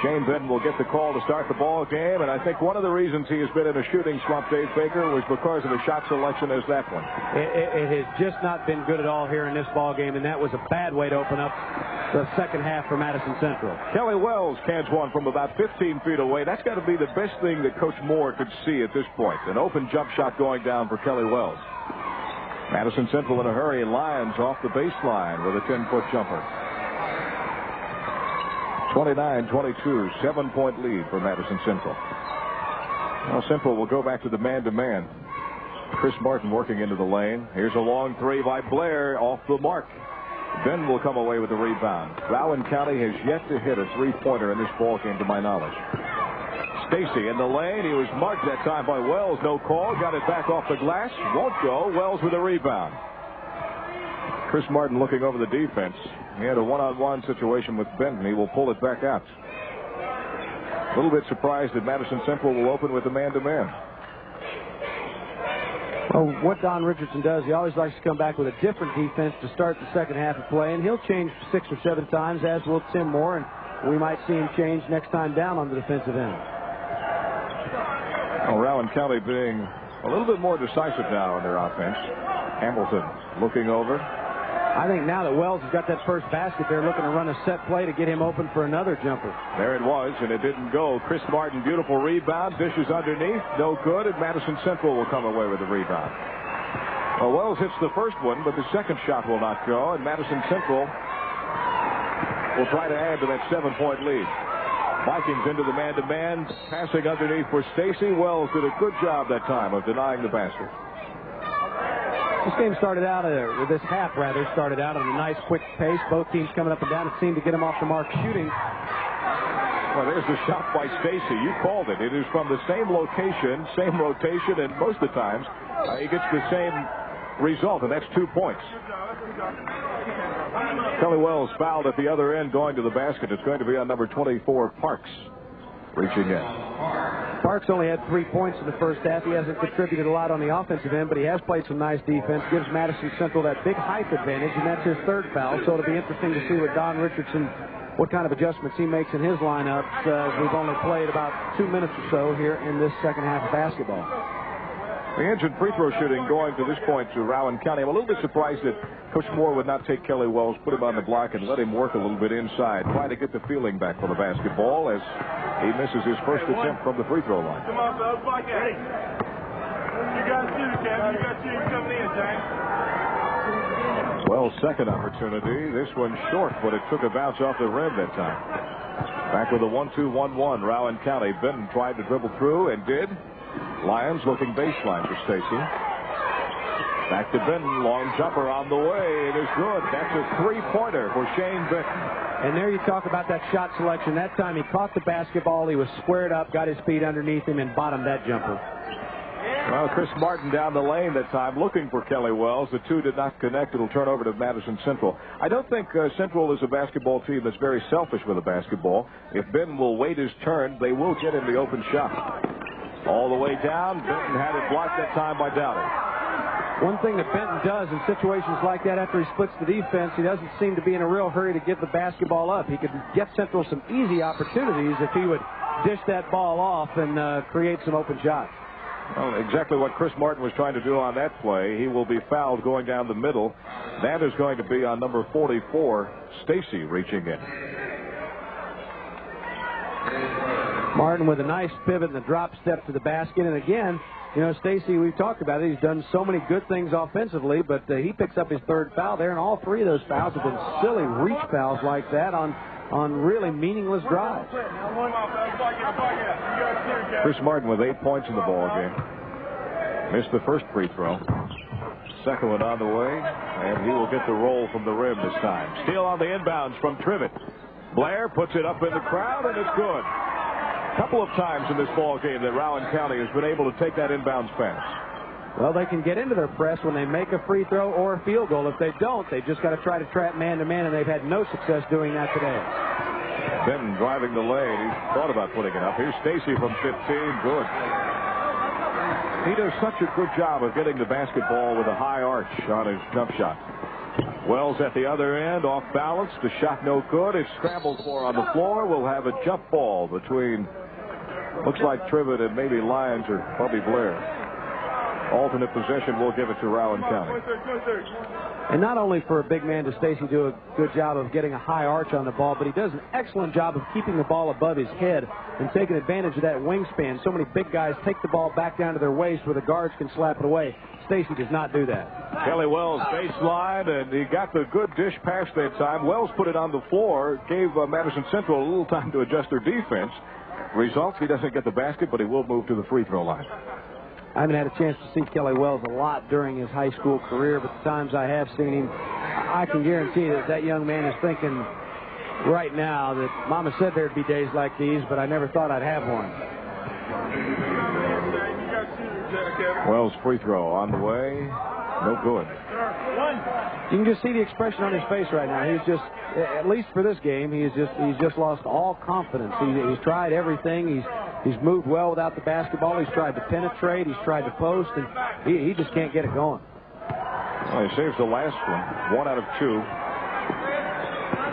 Shane Benton will get the call to start the ball game, and I think one of the reasons he has been in a shooting slump, Dave Baker, was because of a shot selection as that one. It has just not been good at all here in this ball game, and that was a bad way to open up the second half for Madison Central. Kelly Wells cans one from about 15 feet away. That's got to be the best thing that Coach Moore could see at this point. An open jump shot going down for Kelly Wells. Madison Central in a hurry, and Lyons off the baseline with a 10-foot jumper. 29-22, 7-point lead for Madison Central. Now Central will go back to the man-to-man. Chris Martin working into the lane. Here's a long 3 by Blair, off the mark. Ben will come away with the rebound. Rowan County has yet to hit a 3-pointer in this ball game, to my knowledge. Stacy in the lane. He was marked that time by Wells. No call. Got it back off the glass. Won't go. Wells with a rebound. Chris Martin looking over the defense. He had a one-on-one situation with Benton. He will pull it back out. A little bit surprised that Madison Central will open with a man-to-man. Well, what Don Richardson does, he always likes to come back with a different defense to start the second half of play, and he'll change 6 or 7 times, as will Tim Moore, and we might see him change next time down on the defensive end. Well, Rowan County being a little bit more decisive now in their offense. Hamilton looking over. I think now that Wells has got that first basket, they're looking to run a set play to get him open for another jumper. There it was, and it didn't go. Chris Martin, beautiful rebound. Dishes underneath. No good, and Madison Central will come away with the rebound. Well, Wells hits the first one, but the second shot will not go, and Madison Central will try to add to that 7-point lead. Vikings into the man-to-man, passing underneath for Stacy. Wells did a good job that time of denying the basket. This game started out, or this half rather, started out at a nice quick pace. Both teams coming up and down. It seemed to get them off the mark shooting. Well, there's the shot by Stacy. You called it. It is from the same location, same rotation, and most of the times he gets the same result, and that's 2 points. Kelly Wells fouled at the other end going to the basket. It's going to be on number 24, Parks, reaching in. Parks only had 3 points in the first half. He hasn't contributed a lot on the offensive end, but he has played some nice defense. Gives Madison Central that big height advantage, and that's his third foul. So it'll be interesting to see what Don Richardson, what kind of adjustments he makes in his lineups. We've only played about 2 minutes or so here in this second half of basketball. The engine free throw shooting going to this point to Rowan County. I'm a little bit surprised that Coach Moore would not take Kelly Wells, put him on the block, and let him work a little bit inside, trying to get the feeling back for the basketball as he misses his first attempt from the free throw line. Come on, fellas, block it. You got shoot, Kevin. You got shoot coming in, James. Wells' second opportunity. This one short, but it took a bounce off the rim that time. Back with a 1-2-1-1. Rowan County. Benton tried to dribble through and did. Lions looking baseline for Stacy. Back to Benton. Long jumper on the way. It is good. That's a three-pointer for Shane Benton. And there you talk about that shot selection. That time he caught the basketball. He was squared up, got his feet underneath him, and bottomed that jumper. Well, Chris Martin down the lane that time looking for Kelly Wells. The two did not connect. It'll turn over to Madison Central. I don't think Central is a basketball team that's very selfish with a basketball. If Benton will wait his turn, they will get him the open shot. All the way down. Benton had it blocked that time by Dowdy. One thing that Benton does in situations like that after he splits the defense, he doesn't seem to be in a real hurry to give the basketball up. He could get Central some easy opportunities if he would dish that ball off and create some open shots. Well, exactly what Chris Martin was trying to do on that play. He will be fouled going down the middle. That is going to be on number 44, Stacy, reaching in. Martin with a nice pivot and a drop step to the basket. And again, you know, Stacy, we've talked about it. He's done so many good things offensively, but he picks up his third foul there, and all three of those fouls have been silly reach fouls like that on really meaningless drives. Chris Martin with 8 points in the ball game. Missed the first free throw. Second one on the way, and he will get the roll from the rim this time. Steal on the inbounds from Trivet. Blair puts it up in the crowd, and it's good. A couple of times in this ball game that Rowan County has been able to take that inbounds pass. Well, they can get into their press when they make a free throw or a field goal. If they don't, they've just got to try to trap man-to-man, and they've had no success doing that today. Benton driving the lane. He thought about putting it up. Here's Stacy from 15. Good. He does such a good job of getting the basketball with a high arch on his jump shot. Wells at the other end, off balance. The shot no good. It's scrambled for on the floor. We'll have a jump ball between, looks like Trivet and maybe Lyons or Bubby Blair. Alternate possession, we'll give it to Rowan County. And not only for a big man does Stacy do a good job of getting a high arch on the ball, but he does an excellent job of keeping the ball above his head and taking advantage of that wingspan. So many big guys take the ball back down to their waist where the guards can slap it away. Stacy does not do that. Kelly Wells baseline, and he got the good dish pass that time. Wells put it on the floor, gave Madison Central a little time to adjust their defense. Results, he doesn't get the basket, but he will move to the free throw line. I haven't had a chance to see Kelly Wells a lot during his high school career, but the times I have seen him, I can guarantee that young man is thinking right now that Mama said there'd be days like these, but I never thought I'd have one. Wells' free throw on the way. No good. You can just see the expression on his face right now. He's just, at least for this game, he's just lost all confidence. He's tried everything. He's moved well without the basketball. He's tried to penetrate. He's tried to post, and he just can't get it going. Well, he saves the last one. 1 out of 2.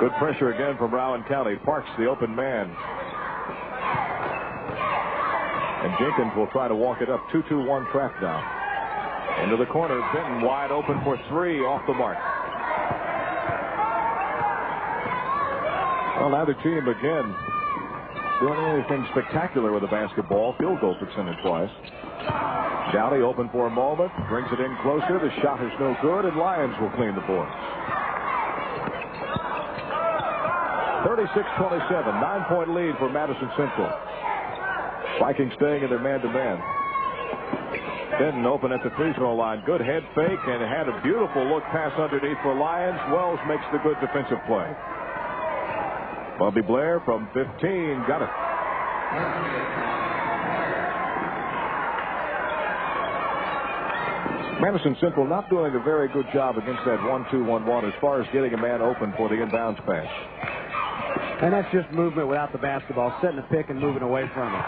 Good pressure again from Rowan County. Parks the open man. And Jenkins will try to walk it up. 2-2-1 trap now. Into the corner. Benton wide open for 3 off the mark. Well, neither team again doing anything spectacular with the basketball. Field goal percentage-wise. Downey open for a moment. Brings it in closer. The shot is no good, and Lions will clean the boards. 36-27. 9-point lead for Madison Central. Vikings staying in their man-to-man. Benton open at the free throw line. Good head fake and had a beautiful look pass underneath for Lions. Wells makes the good defensive play. Bobby Blair from 15 got it. Madison Central not doing a very good job against that 1-2-1-1 as far as getting a man open for the inbounds pass. And that's just movement without the basketball, setting a pick and moving away from it.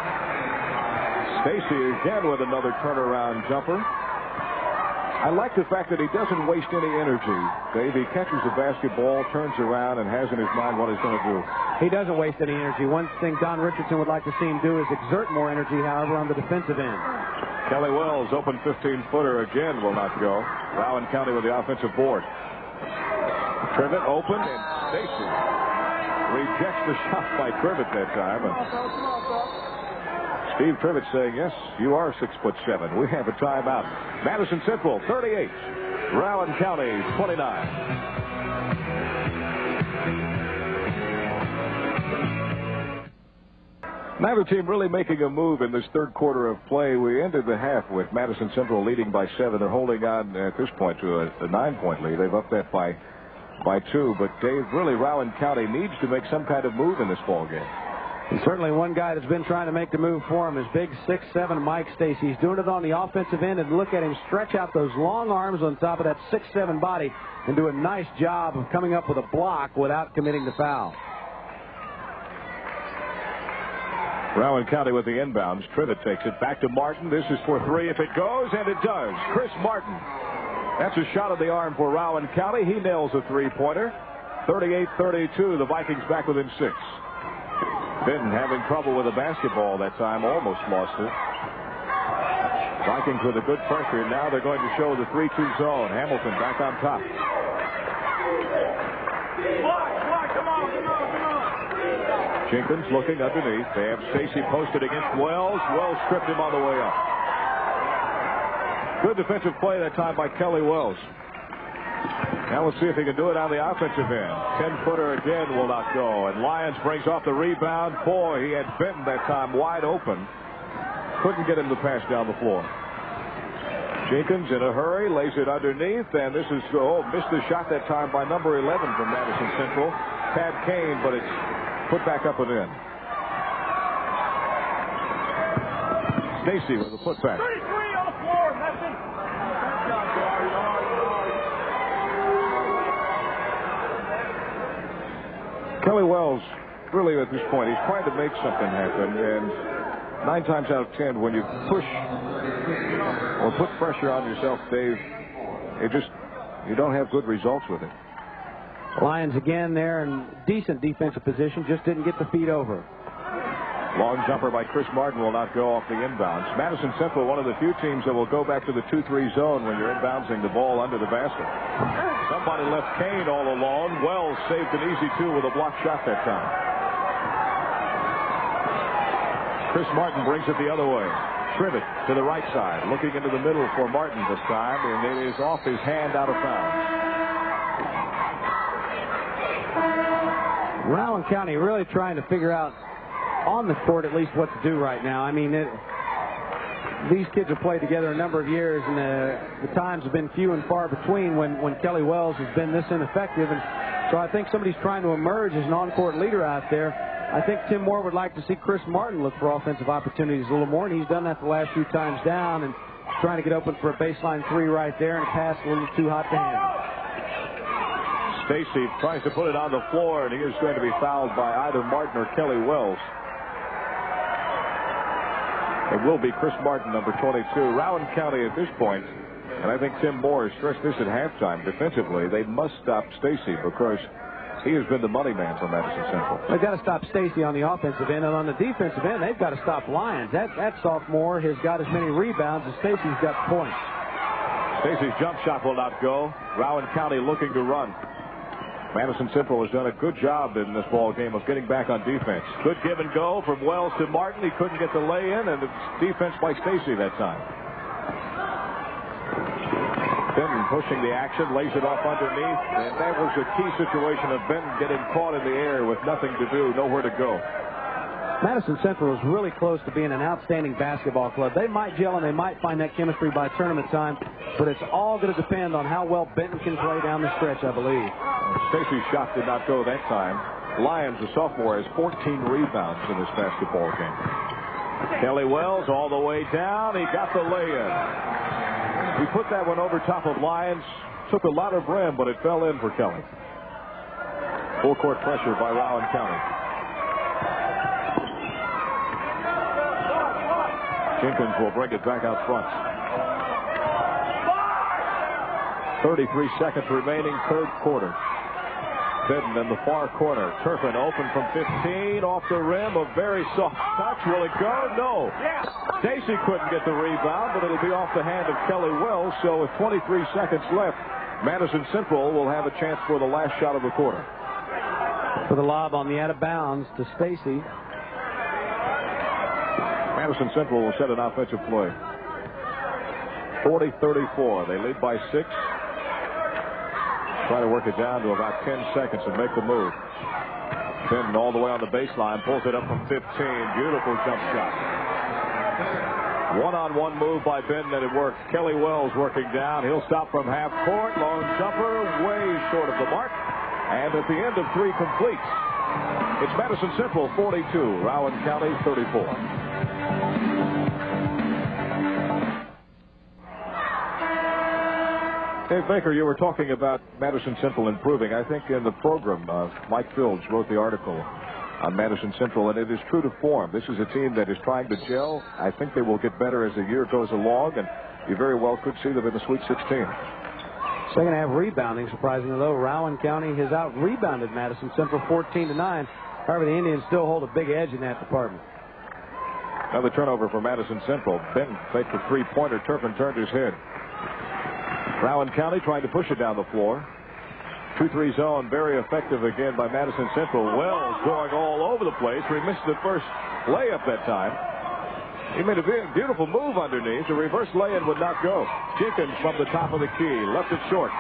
Stacy again with another turnaround jumper. I like the fact that he doesn't waste any energy. Dave, he catches the basketball, turns around, and has in his mind what he's going to do. He doesn't waste any energy. One thing Don Richardson would like to see him do is exert more energy, however, on the defensive end. Kelly Wells, open 15-footer again, will not go. Rowan County with the offensive board. Trivet open, and Stacy rejects the shot by Trivet that time. Steve Trivet saying, yes, you are 6'7". We have a timeout. Madison Central 38, Rowan County 29. Neither team really making a move in this third quarter of play. We ended the half with Madison Central leading by 7. They're holding on at this point to a 9-point lead. They've upped that by 2. But Dave, really, Rowan County needs to make some kind of move in this ball game. And certainly one guy that's been trying to make the move for him is big 6'7" Mike Stacy. He's doing it on the offensive end, and look at him stretch out those long arms on top of that 6'7" body and do a nice job of coming up with a block without committing the foul. Rowan County with the inbounds. Trivet takes it back to Martin. This is for 3 if it goes, and it does. Chris Martin. That's a shot of the arm for Rowan County. He nails a 3-pointer. 38-32. The Vikings back within 6. Benton having trouble with the basketball that time. Almost lost it. Vikings with a good pressure. Now they're going to show the 3-2 zone. Hamilton back on top. Come on. Jenkins looking underneath. They have Stacy posted against Wells. Wells stripped him on the way up. Good defensive play that time by Kelly Wells. Now we'll see if he can do it on the offensive end. 10-footer again will not go. And Lyons brings off the rebound. Boy, he had Benton that time wide open. Couldn't get him to pass down the floor. Jenkins in a hurry, lays it underneath. And this is, missed the shot that time by number 11 from Madison Central. Tad Kane, but it's put back up and in. Stacy with a putback. 33 on the floor, Madison. Kelly Wells, really at this point, he's trying to make something happen. And 9 times out of 10, when you push or put pressure on yourself, Dave, you don't have good results with it. Lions again there in decent defensive position, just didn't get the feet over. Long jumper by Chris Martin will not go off the inbounds. Madison Central, one of the few teams that will go back to the 2-3 zone when you're inbouncing the ball under the basket. Somebody left Kane all alone. Wells saved an easy 2 with a block shot that time. Chris Martin brings it the other way. Trivet to the right side, looking into the middle for Martin this time, and it is off his hand out of bounds. Rowan County really trying to figure out on the court at least what to do right now. I mean, these kids have played together a number of years, and the times have been few and far between when Kelly Wells has been this ineffective. And so I think somebody's trying to emerge as an on-court leader out there. I think Tim Moore would like to see Chris Martin look for offensive opportunities a little more, and he's done that the last few times down. And trying to get open for a baseline three right there, and a pass a little too hot to handle. Stacy tries to put it on the floor, and he is going to be fouled by either Martin or Kelly Wells. It will be Chris Martin, number 22. Rowan County at this point, and I think Tim Moore stressed this at halftime defensively, they must stop Stacy because he has been the money man for Madison Central. They've got to stop Stacy on the offensive end, and on the defensive end, they've got to stop Lyons. That sophomore has got as many rebounds as Stacy's got points. Stacy's jump shot will not go. Rowan County looking to run. Madison Central has done a good job in this ball game of getting back on defense. Good give and go from Wells to Martin. He couldn't get the lay in, and it's defense by Stacy that time. Benton pushing the action, lays it off underneath, and that was a key situation of Benton getting caught in the air with nothing to do, nowhere to go. Madison Central is really close to being an outstanding basketball club. They might gel and they might find that chemistry by tournament time, but it's all going to depend on how well Benton can play down the stretch, I believe. Stacy's shot did not go that time. Lyons, the sophomore, has 14 rebounds in this basketball game. Kelly Wells all the way down. He got the lay-in. He put that one over top of Lyons. Took a lot of rim, but it fell in for Kelly. Full court pressure by Rowan County. Jenkins will bring it back out front. 33 seconds remaining, third quarter. Benton in the far corner. Turpin open from 15, off the rim, a very soft touch. Will it go? No. Stacy couldn't get the rebound, but it'll be off the hand of Kelly Wells. So with 23 seconds left, Madison Central will have a chance for the last shot of the quarter. For the lob on the out of bounds to Stacy. Madison Central will set an offensive play. 40-34. They lead by 6. Try to work it down to about 10 seconds and make the move. Benton all the way on the baseline. Pulls it up from 15. Beautiful jump shot. One-on-one move by Benton, and it works. Kelly Wells working down. He'll stop from half court. Long jumper way short of the mark. And at the end of 3 completes. It's Madison Central 42. Rowan County 34. Dave Baker, you were talking about Madison Central improving. I think in the program, Mike Fields wrote the article on Madison Central, and it is true to form. This is a team that is trying to gel. I think they will get better as the year goes along, and you very well could see them in the Sweet 16. Second half rebounding, surprisingly though. Rowan County has out-rebounded Madison Central 14-9. However, the Indians still hold a big edge in that department. Another turnover for Madison Central. Benton faked the three-pointer. Turpin turned his head. Rowan County trying to push it down the floor. 2-3 zone, very effective again by Madison Central. Wells going all over the place. He missed the first layup that time. He made a beautiful move underneath. The reverse lay-in would not go. Jenkins from the top of the key. Left it short.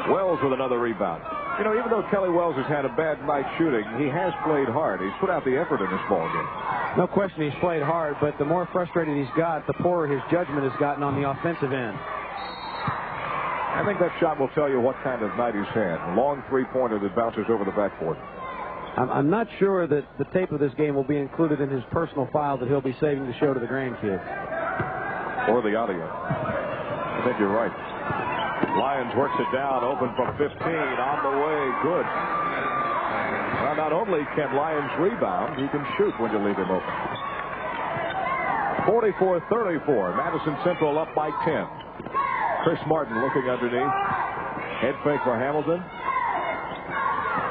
Wells with another rebound. You know, even though Kelly Wells has had a bad night shooting, he has played hard. He's put out the effort in this ball game. No question he's played hard, but the more frustrated he's got, the poorer his judgment has gotten on the offensive end. I think that shot will tell you what kind of night he's had. A long three-pointer that bounces over the backboard. I'm not sure that the tape of this game will be included in his personal file that he'll be saving to show to the grandkids. Or the audio. I think you're right. Lyons works it down, open from 15, on the way, good. Well, not only can Lyons rebound, he can shoot when you leave him open. 44-34, Madison Central up by 10. Chris Martin looking underneath. Head fake for Hamilton.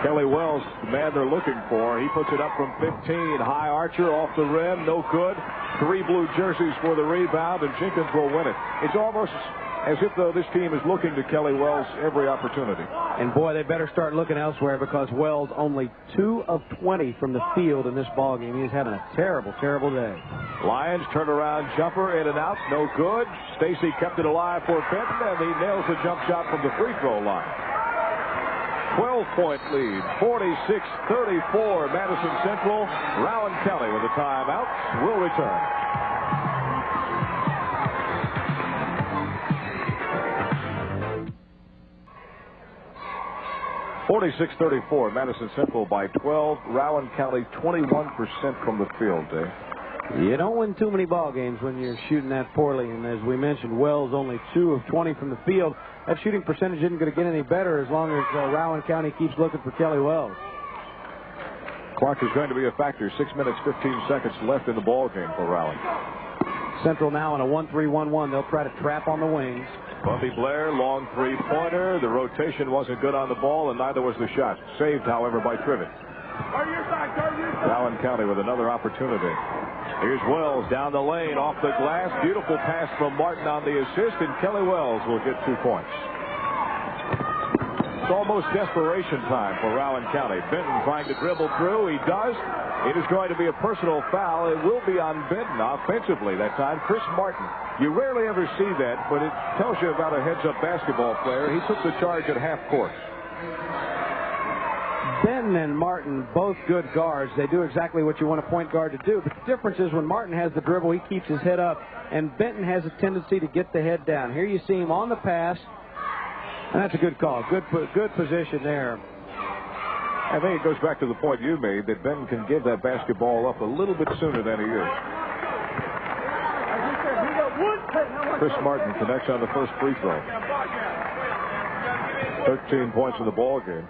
Kelly Wells, the man they're looking for. He puts it up from 15. High archer off the rim, no good. 3 blue jerseys for the rebound, and Jenkins will win it. It's almost as if, though, this team is looking to Kelly Wells every opportunity. And, boy, they better start looking elsewhere because Wells only 2 of 20 from the field in this ballgame. He's having a terrible, terrible day. Lyons turnaround jumper in and out, no good. Stacy kept it alive for Benton, and he nails the jump shot from the free throw line. 12-point lead, 46-34, Madison Central. Rowan County with a timeout will return. (46-34), Madison Central by 12. Rowan County 21% from the field, Dave. You don't win too many ball games when you're shooting that poorly. And as we mentioned, Wells only 2 of 20 from the field. That shooting percentage isn't going to get any better as long as Rowan County keeps looking for Kelly Wells. Clock is going to be a factor. 6 minutes, 15 seconds left in the ball game for Rowan. Central now in a 1-3-1-1. They'll try to trap on the wings. Bubby Blair, long three-pointer. The rotation wasn't good on the ball, and neither was the shot. Saved, however, by Trivet. Rowan County with another opportunity. Here's Wells down the lane, off the glass. Beautiful pass from Martin on the assist, and Kelly Wells will get 2 points. It's almost desperation time for Rowan County. Benton trying to dribble through. He does. It is going to be a personal foul. It will be on Benton offensively that time. Chris Martin. You rarely ever see that, but it tells you about a heads-up basketball player. He took the charge at half court. Benton and Martin, both good guards. They do exactly what you want a point guard to do. But the difference is when Martin has the dribble, he keeps his head up, and Benton has a tendency to get the head down. Here you see him on the pass, and that's a good call. Good position there. I think it goes back to the point you made that Benton can give that basketball up a little bit sooner than he is. Chris Martin connects on the first free throw. 13 points in the ball game.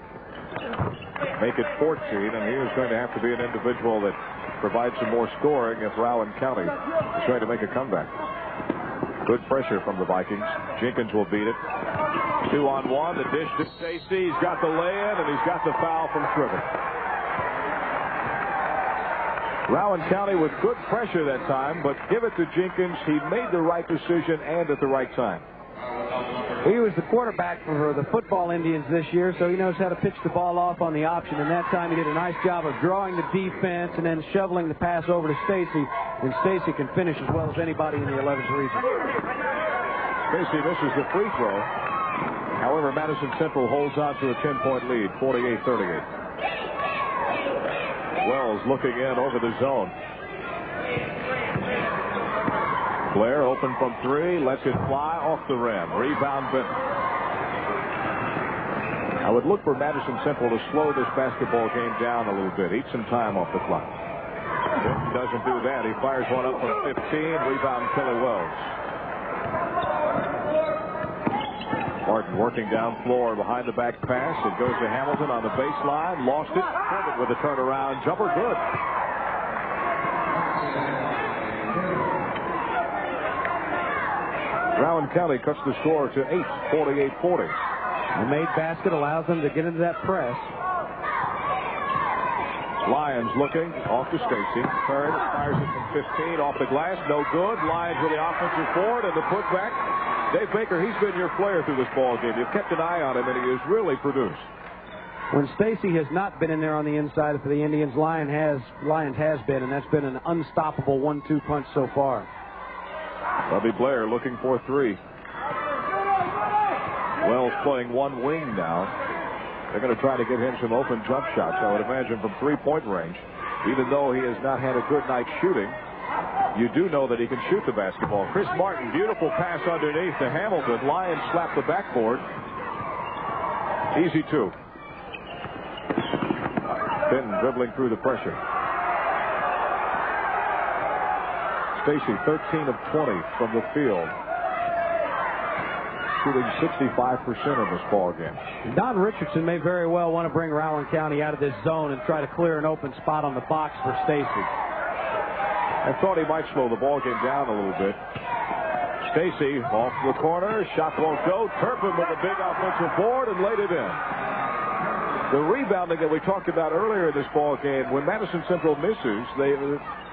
Make it 14, and he is going to have to be an individual that provides some more scoring if Rowan County is trying to make a comeback. Good pressure from the Vikings. Jenkins will beat it. 2-on-1. The dish to Stacy. He's got the lay-in, and he's got the foul from Trivet. Rowan County with good pressure that time, but give it to Jenkins. He made the right decision and at the right time. He was the quarterback for the football Indians this year, so he knows how to pitch the ball off on the option. And that time he did a nice job of drawing the defense and then shoveling the pass over to Stacy. And Stacy can finish as well as anybody in the 11th region. Stacy misses the free throw. However, Madison Central holds on to a 10-point lead, 48-38. Wells looking in over the zone. Blair open from 3, lets it fly off the rim. Rebound Benton. I would look for Madison Central to slow this basketball game down a little bit. Eat some time off the clock. Benton doesn't do that. He fires one up from 15. Rebound Kelly Wells. Martin working down floor behind the back pass. It goes to Hamilton on the baseline. Lost it. Trivet with a turnaround jumper. Good. Rowan County cuts the score to 8, 48-40. The made basket allows them to get into that press. Lyons looking off to Stacy. Curran fires it from 15 off the glass. No good. Lyons with the offensive board and the putback. Dave Baker, he's been your player through this ball game. You've kept an eye on him, and he has really produced. When Stacy has not been in there on the inside for the Indians, Lyons has been, and that's been an unstoppable 1-2 punch so far. Bubby Blair looking for 3. Wells playing one wing now. They're going to try to get him some open jump shots, I would imagine, from 3-point range. Even though he has not had a good night shooting, you do know that he can shoot the basketball. Chris Martin, beautiful pass underneath to Hamilton. Lyons slapped the backboard. Easy 2. Benton dribbling through the pressure. Stacy, 13 of 20 from the field. Shooting 65% in this ball game. Don Richardson may very well want to bring Rowan County out of this zone and try to clear an open spot on the box for Stacy. I thought he might slow the ball game down a little bit. Stacy off the corner. Shot won't go. Turpin with a big offensive board and laid it in. The rebounding that we talked about earlier in this ball game, when Madison Central misses,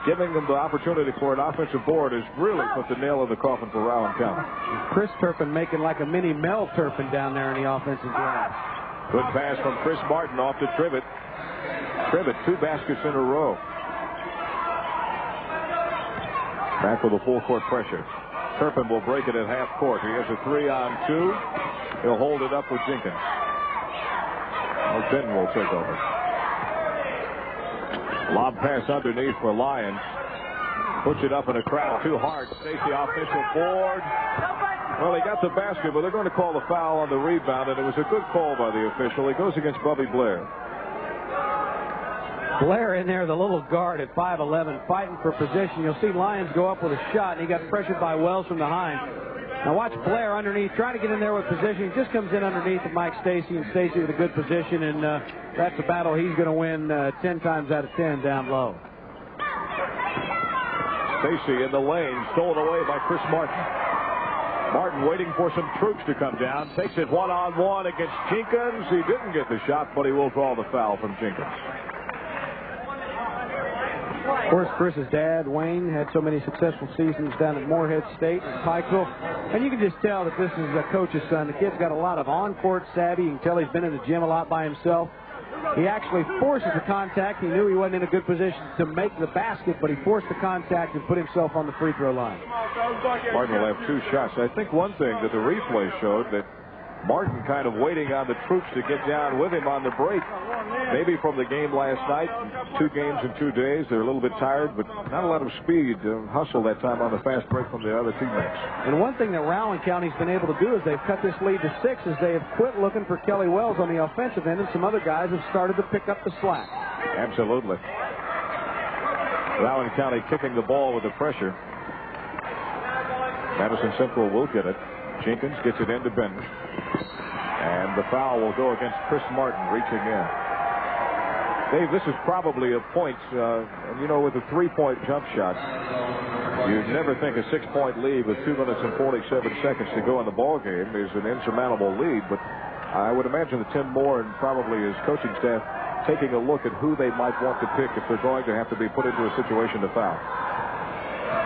giving them the opportunity for an offensive board has really put the nail in the coffin for Rowan County. Chris Turpin making like a mini Mel Turpin down there in the offensive glass. Good pass from Chris Martin off to Trivet. Trivet, 2 baskets in a row. Back with a full court pressure. Turpin will break it at half court. He has a 3-on-2. He'll hold it up with Jenkins. Benton will take over. Lob pass underneath for Lyons. Puts it up in a crowd too hard. Stacy offensive board. Well, he got the basket, but they're going to call the foul on the rebound, and it was a good call by the official. It goes against Bubby Blair. Blair in there, the little guard at 5'11", fighting for position. You'll see Lyons go up with a shot, and he got pressured by Wells from behind. Now watch Blair underneath, trying to get in there with position. He just comes in underneath of Mike Stacy, and Stacy with a good position, and that's a battle he's going to win 10 times out of 10 down low. Stacy in the lane, stolen away by Chris Martin. Martin waiting for some troops to come down. Takes it one-on-one against Jenkins. He didn't get the shot, but he will draw the foul from Jenkins. Of course, Chris's dad, Wayne, had so many successful seasons down at Morehead State and Pikeville. And you can just tell that this is a coach's son. The kid's got a lot of on-court savvy. You can tell he's been in the gym a lot by himself. He actually forces the contact. He knew he wasn't in a good position to make the basket, but he forced the contact and put himself on the free throw line. Martin will have 2 shots. I think one thing that the replay showed that Martin kind of waiting on the troops to get down with him on the break. Maybe from the game last night, 2 games in 2 days. They're a little bit tired, but not a lot of speed to hustle that time on the fast break from the other teammates. And one thing that Rowan County's been able to do is they've cut this lead to 6 as they have quit looking for Kelly Wells on the offensive end, and some other guys have started to pick up the slack. Absolutely. Rowan County kicking the ball with the pressure. Madison Central will get it. Jenkins gets it into Benton. And the foul will go against Chris Martin, reaching in. Dave, this is probably a point, and you know, with a 3-point jump shot, you'd never think a 6-point lead with 2 minutes and 47 seconds to go in the ball game is an insurmountable lead. But I would imagine that Tim Moore and probably his coaching staff taking a look at who they might want to pick if they're going to have to be put into a situation to foul.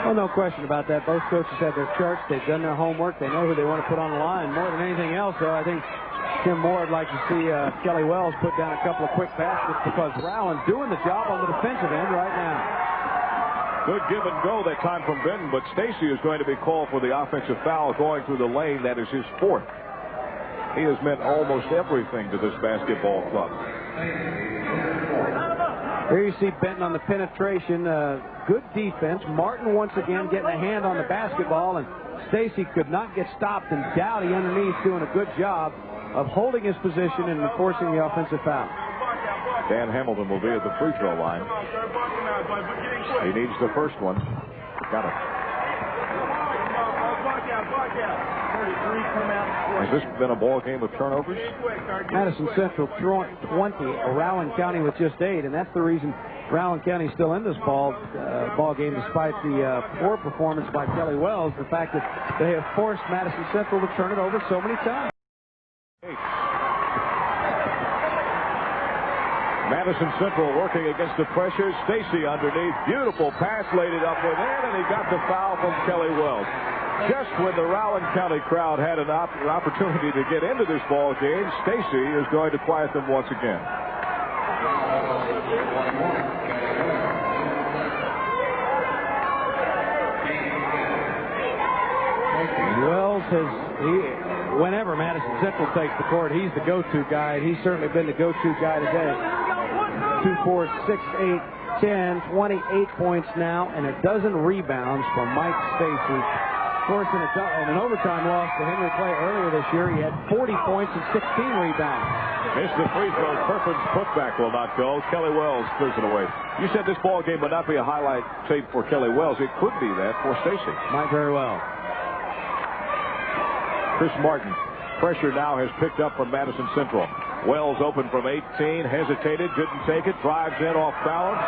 Well, no question about that. Both coaches have their charts. They've done their homework. They know who they want to put on the line. More than anything else, though, I think Tim Moore would like to see Kelly Wells put down a couple of quick baskets because Rowan's doing the job on the defensive end right now. Good give and go that time from Benton, but Stacy is going to be called for the offensive foul going through the lane. That is his 4th. He has meant almost everything to this basketball club. Here you see Benton on the penetration. Good defense. Martin once again getting a hand on the basketball, and Stacy could not get stopped, and Doughty underneath doing a good job of holding his position and enforcing the offensive foul. Dan Hamilton will be at the free throw line. He needs the first one. Got it. Has this been a ball game of turnovers? Madison Central 20, Rowan County with just 8, and that's the reason Rowan County's still in this ball game despite the poor performance by Kelly Wells. The fact that they have forced Madison Central to turn it over so many times. Madison Central working against the pressure. Stacy underneath. Beautiful pass, laid it up with in, and he got the foul from Kelly Wells. Just when the Rowan County crowd had an opportunity to get into this ball game, Stacy is going to quiet them once again. Wells whenever Madison Central takes the court, he's the go-to guy. He's certainly been the go-to guy today. 2, 4, 6, 8, 10, 28 points now, and a dozen rebounds from Mike Stacy. Of course, in an overtime loss to Henry Clay earlier this year, he had 40 points and 16 rebounds. Missed the free throw. Perkins' putback will not go. Kelly Wells clears it away. You said this ball game would not be a highlight tape for Kelly Wells. It could be that for Stacy. Might very well. Chris Martin. Pressure now has picked up from Madison Central. Wells open from 18, hesitated, didn't take it, drives in off balance.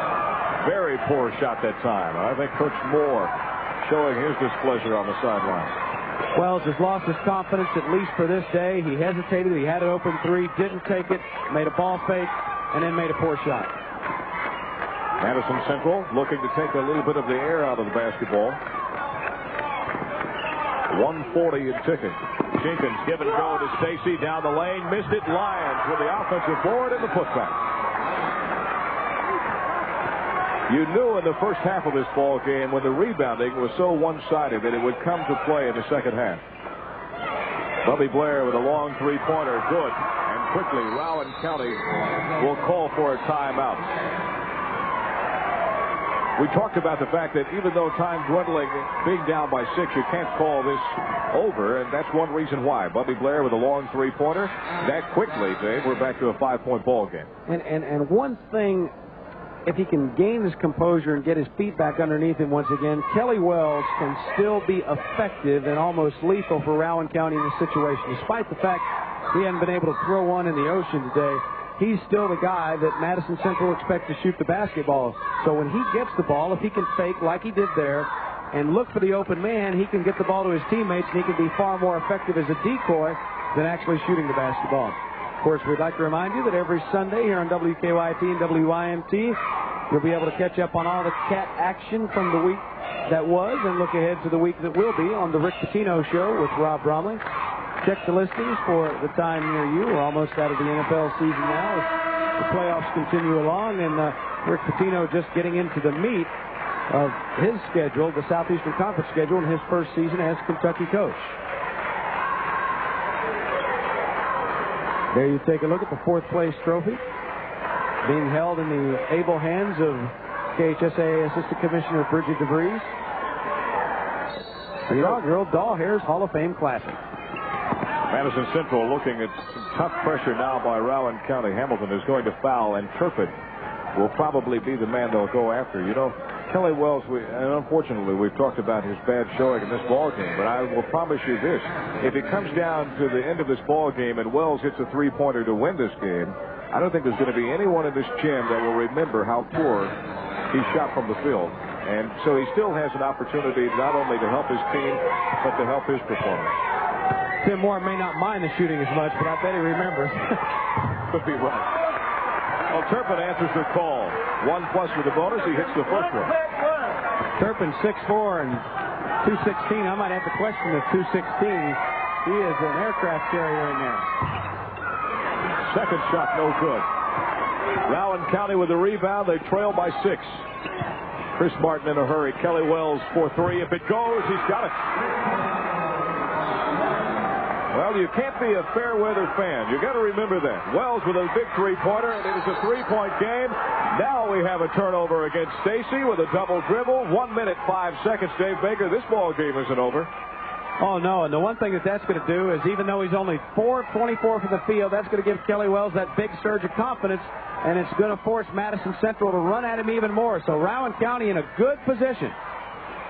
Very poor shot that time. I think Coach Moore showing his displeasure on the sideline. Wells has lost his confidence, at least for this day. He hesitated. He had an open 3, didn't take it, made a ball fake, and then made a poor shot. Madison Central looking to take a little bit of the air out of the basketball. 140 and ticking. Jenkins give and go to Stacy down the lane. Missed it. Lyons with the offensive board and the putback. You knew in the first half of this ball game when the rebounding was so one-sided that it would come to play in the second half. Bubby Blair with a long 3-pointer. Good. And quickly, Rowan County will call for a timeout. We talked about the fact that even though time dwindling, being down by 6, you can't call this over, and that's one reason why. Bubby Blair with a long 3-pointer. That quickly, Dave, we're back to a 5-point ball game. And one thing if he can gain his composure and get his feet back underneath him once again, Kelly Wells can still be effective and almost lethal for Rowan County in this situation. Despite the fact he hadn't been able to throw one in the ocean today, he's still the guy that Madison Central expects to shoot the basketball. So when he gets the ball, if he can fake like he did there and look for the open man, he can get the ball to his teammates, and he can be far more effective as a decoy than actually shooting the basketball. Of course, we'd like to remind you that every Sunday here on WKYT and WYMT, you'll be able to catch up on all the cat action from the week that was and look ahead to the week that will be on the Rick Pitino Show with Rob Bromley. Check the listings for the time near you. We're almost out of the NFL season now as the playoffs continue along, and Rick Pitino just getting into the meat of his schedule, the Southeastern Conference schedule, in his first season as Kentucky coach. There you take a look at the fourth place trophy being held in the able hands of KHSAA Assistant Commissioner Bridget DeVries. The inaugural Doll Hairs Hall of Fame Classic. Madison Central looking at some tough pressure now by Rowan County. Hamilton is going to foul, and Turpin will probably be the man they'll go after. You know, Kelly Wells, and unfortunately, we've talked about his bad showing in this ball game, but I will promise you this. If it comes down to the end of this ball game and Wells hits a three-pointer to win this game, I don't think there's going to be anyone in this gym that will remember how poor he shot from the field. And so he still has an opportunity not only to help his team, but to help his performance. Tim Moore may not mind the shooting as much, but I bet he remembers. Could be right. Well, Turpin answers the call. 1+ with the bonus. He hits the first one. Turpin 6'4" and 216. I might have to question the 216. He is an aircraft carrier in there. Second shot, no good. Rowan County with the rebound. They trail by 6. Chris Martin in a hurry. Kelly Wells for 3. If it goes, he's got it. Well, you can't be a fair weather fan. You got to remember that. Wells with a big three-pointer, and it is a three-point game. Now we have a turnover against Stacy with a double dribble. 1 minute, 5 seconds. Dave Baker, this ball game isn't over. Oh, no, and the one thing that's going to do is, even though he's only 4-24 from the field, that's going to give Kelly Wells that big surge of confidence, and it's going to force Madison Central to run at him even more. So Rowan County in a good position.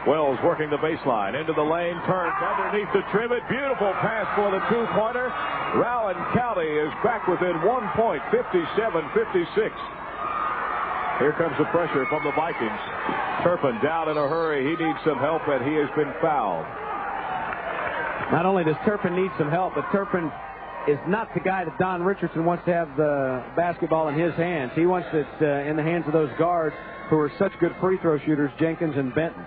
Wells working the baseline into the lane, turns underneath to trim it. Beautiful pass for the two-pointer. Rowan County is back within 1 point, 57-56. Here comes the pressure from the Vikings. Turpin down in a hurry. He needs some help, and he has been fouled. Not only does Turpin need some help, but Turpin is not the guy that Don Richardson wants to have the basketball in his hands. He wants it in the hands of those guards who are such good free throw shooters, Jenkins and Benton.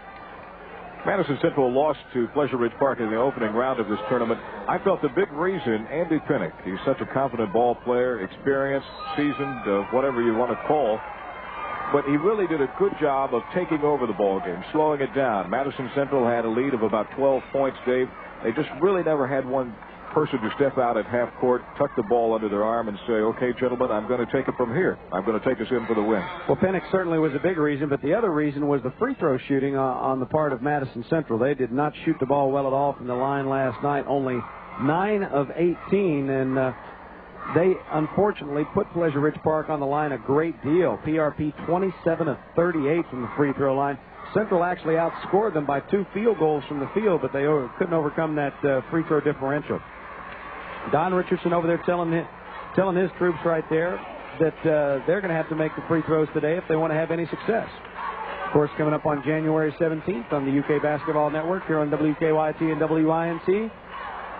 Madison Central lost to Pleasure Ridge Park in the opening round of this tournament. I felt the big reason, Andy Pinnock, he's such a confident ball player, experienced, seasoned, whatever you want to call, but he really did a good job of taking over the ball game, slowing it down. Madison Central had a lead of about 12 points, Dave. They just really never had one person to step out at half court, tuck the ball under their arm, and say, okay, gentlemen, I'm going to take it from here. I'm going to take us in for the win. Well, Pinnock certainly was a big reason, but the other reason was the free throw shooting on the part of Madison Central. They did not shoot the ball well at all from the line last night, only 9 of 18, and they unfortunately put Pleasure Ridge Park on the line a great deal. PRP 27 of 38 from the free throw line. Central actually outscored them by 2 field goals from the field, but they couldn't overcome that free throw differential. Don Richardson over there telling his troops right there that they're going to have to make the free throws today if they want to have any success. Of course, coming up on January 17th on the UK Basketball Network here on WKYT and WYMT,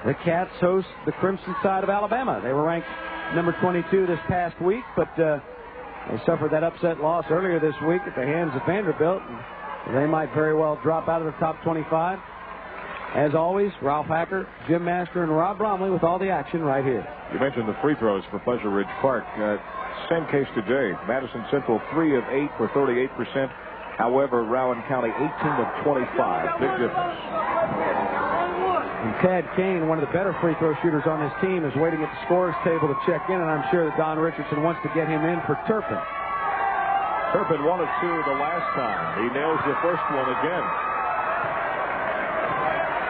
the Cats host the Crimson Tide of Alabama. They were ranked number 22 this past week, but they suffered that upset loss earlier this week at the hands of Vanderbilt. They might very well drop out of the top 25. As always, Ralph Hacker, Jim Master, and Rob Bromley with all the action right here. You mentioned the free throws for Pleasure Ridge Park. Same case today. Madison Central 3 of 8 for 38%. However, Rowan County 18 of 25. Big difference. And Tad Kane, one of the better free throw shooters on his team, is waiting at the scorer's table to check in, and I'm sure that Don Richardson wants to get him in for Turpin. Turpin 1 of 2 the last time. He nails the first one again.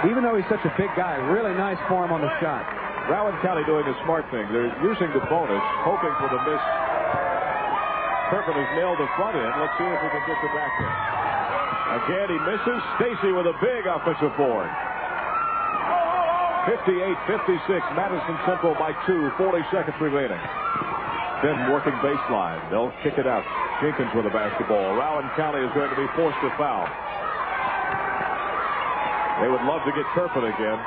Even though he's such a big guy, really nice form on the shot. Rowan County doing a smart thing. They're using the bonus, hoping for the miss. Turpin has nailed the front end. Let's see if we can get the back end. Again, he misses. Stacy with a big offensive board. 58-56. Madison Central by 2. 40 seconds remaining. Then working baseline. They'll kick it out. Jenkins with the basketball. Rowan County is going to be forced to foul. They would love to get Turpin again.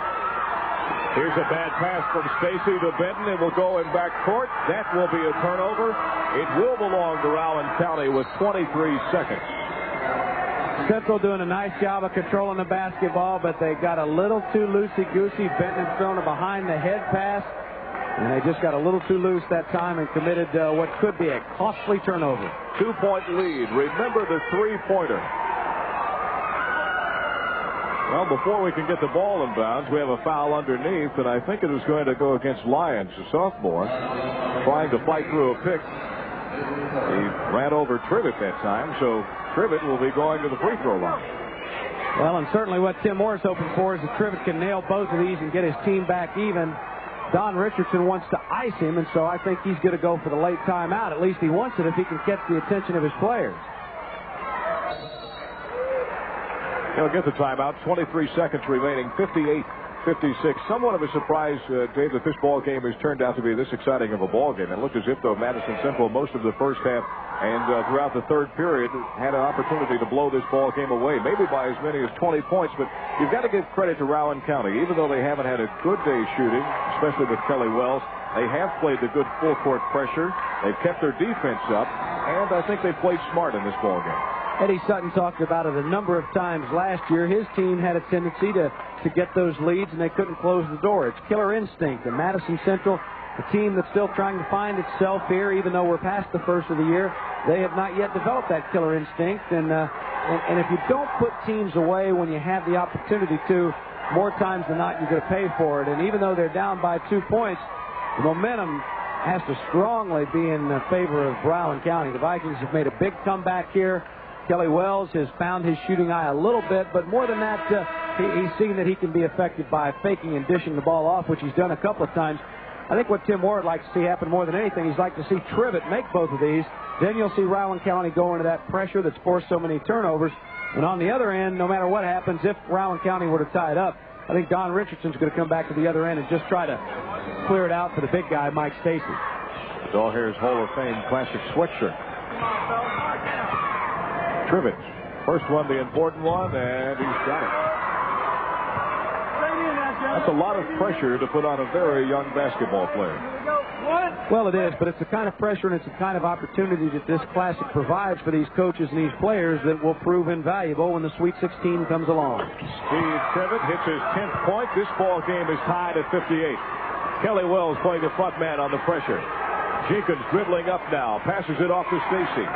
Here's a bad pass from Stacy to Benton. It will go in backcourt. That will be a turnover. It will belong to Rowan County with 23 seconds. Central doing a nice job of controlling the basketball, but they got a little too loosey-goosey. Benton had thrown a behind-the-head pass, and they just got a little too loose that time and committed what could be a costly turnover. 2-point lead. Remember the three-pointer. Well, before we can get the ball in bounds, we have a foul underneath, and I think it is going to go against Lyons, the sophomore, trying to fight through a pick. He ran over Trivet that time, so Trivet will be going to the free throw line. Well, and certainly what Tim Moore is hoping for is that Trivet can nail both of these and get his team back even. Don Richardson wants to ice him, and so I think he's going to go for the late timeout. At least he wants it if he can catch the attention of his players. He'll get the timeout. 23 seconds remaining. 58-56. Somewhat of a surprise, Dave, that this ball game has turned out to be this exciting of a ball game. It looked as if, though, Madison Central most of the first half and throughout the third period had an opportunity to blow this ball game away, maybe by as many as 20 points. But you've got to give credit to Rowan County. Even though they haven't had a good day shooting, especially with Kelly Wells, they have played the good full-court pressure. They've kept their defense up, and I think they played smart in this ball game. Eddie Sutton talked about it a number of times last year. His team had a tendency to get those leads, and they couldn't close the door. It's killer instinct. And Madison Central, a team that's still trying to find itself here, even though we're past the first of the year, they have not yet developed that killer instinct. And if you don't put teams away when you have the opportunity to, more times than not, you're going to pay for it. And even though they're down by 2 points, the momentum has to strongly be in favor of Rowan County. The Vikings have made a big comeback here. Kelly Wells has found his shooting eye a little bit, but more than that, he's seen that he can be effective by faking and dishing the ball off, which he's done a couple of times. I think what Tim Moore would like to see happen more than anything, he's like to see Trivet make both of these. Then you'll see Rowan County go into that pressure that's forced so many turnovers. And on the other end, no matter what happens, if Rowan County were to tie it up, I think Don Richardson's going to come back to the other end and just try to clear it out for the big guy, Mike Stacy. Dahlhair's Hall of Fame classic sweatshirt. Trivet, first one, the important one, and he's got it. That's a lot of pressure to put on a very young basketball player. Well, it is, but it's the kind of pressure and it's the kind of opportunity that this classic provides for these coaches and these players that will prove invaluable when the Sweet 16 comes along. Steve Trivet hits his 10th point. This ball game is tied at 58. Kelly Wells playing the front man on the pressure. Jenkins dribbling up now, passes it off to Stacy.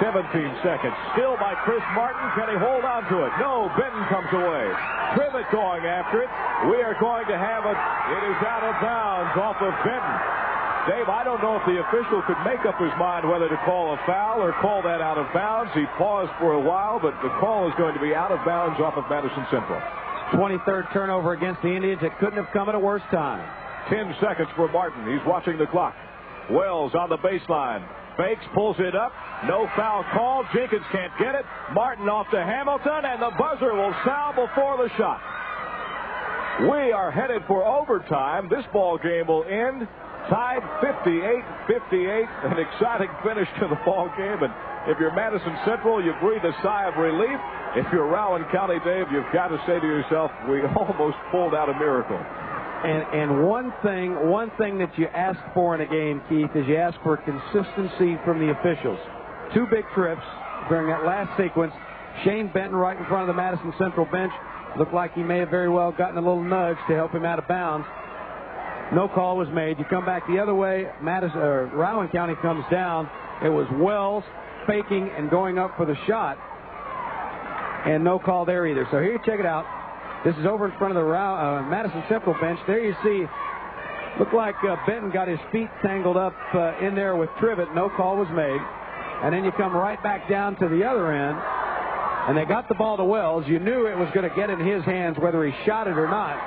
17 seconds. Still by Chris Martin. Can he hold on to it? No. Benton comes away. Trivet going after it. We are going to have it. It is out of bounds off of Benton. Dave, I don't know if the official could make up his mind whether to call a foul or call that out of bounds. He paused for a while, but the call is going to be out of bounds off of Madison Central. 23rd turnover against the Indians. It couldn't have come at a worse time. 10 seconds for Martin. He's watching the clock. Wells on the baseline. Fakes, pulls it up. No foul call. Jenkins can't get it. Martin off to Hamilton, and the buzzer will sound before the shot. We are headed for overtime. This ball game will end tied 58-58. An exciting finish to the ball game. And if you're Madison Central, you breathe a sigh of relief. If you're Rowan County, Dave, you've got to say to yourself, we almost pulled out a miracle. And one thing that you ask for in a game, Keith, is you ask for consistency from the officials. 2 big trips during that last sequence. Shane Benton right in front of the Madison Central bench. Looked like he may have very well gotten a little nudge to help him out of bounds. No call was made. You come back the other way, Rowan County comes down. It was Wells faking and going up for the shot. And no call there either. So here, check it out. This is over in front of the Madison Central bench. There you see, looked like Benton got his feet tangled up in there with Trivet. No call was made. And then you come right back down to the other end, and they got the ball to Wells. You knew it was going to get in his hands whether he shot it or not.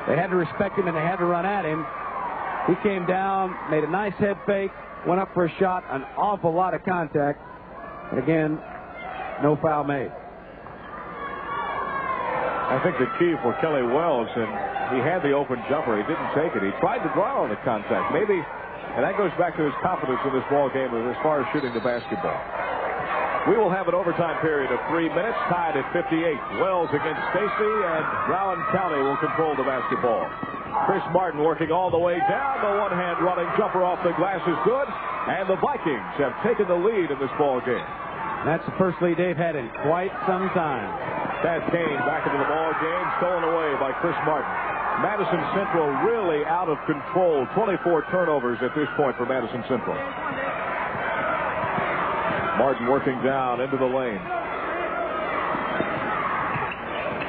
They had to respect him, and they had to run at him. He came down, made a nice head fake, went up for a shot, an awful lot of contact. And again, no foul made. I think the key for Kelly Wells, and he had the open jumper. He didn't take it. He tried to draw on the contact. Maybe, and that goes back to his confidence in this ball game as far as shooting the basketball. We will have an overtime period of 3 minutes, tied at 58. Wells against Stacy, and Rowan County will control the basketball. Chris Martin working all the way down. The one-hand running jumper off the glass is good, and the Vikings have taken the lead in this ball game. That's the first lead they've had in quite some time. Thad Kane back into the ball game, stolen away by Chris Martin. Madison Central really out of control. 24 turnovers at this point for Madison Central. Martin working down into the lane.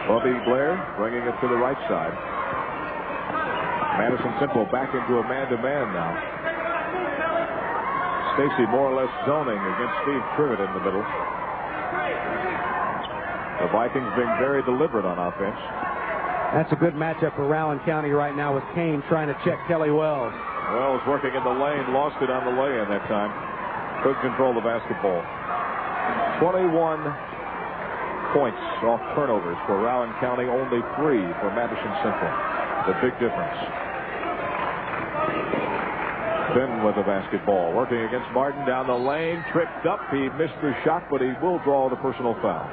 Bubby Blair bringing it to the right side. Madison Central back into a man-to-man now. Stacy more or less zoning against Steve Trivet in the middle. The Vikings being very deliberate on offense. That's a good matchup for Rowan County right now with Kane trying to check Kelly Wells. Wells working in the lane, lost it on the lay-in that time. Could control the basketball. 21 points off turnovers for Rowan County, only 3 for Madison Central. The big difference. Finn with the basketball, working against Martin down the lane, tripped up. He missed the shot, but he will draw the personal foul.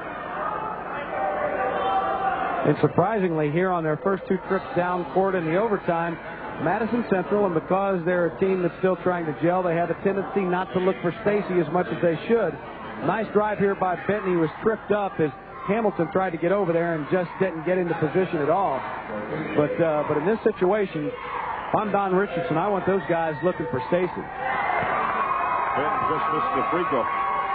And surprisingly, here on their first 2 trips down court in the overtime, Madison Central, and because they're a team that's still trying to gel, they have a tendency not to look for Stacy as much as they should. Nice drive here by Benton. He was tripped up as Hamilton tried to get over there and just didn't get into position at all. But in this situation, if I'm Don Richardson, I want those guys looking for Stacy. Benton just missed the free throw.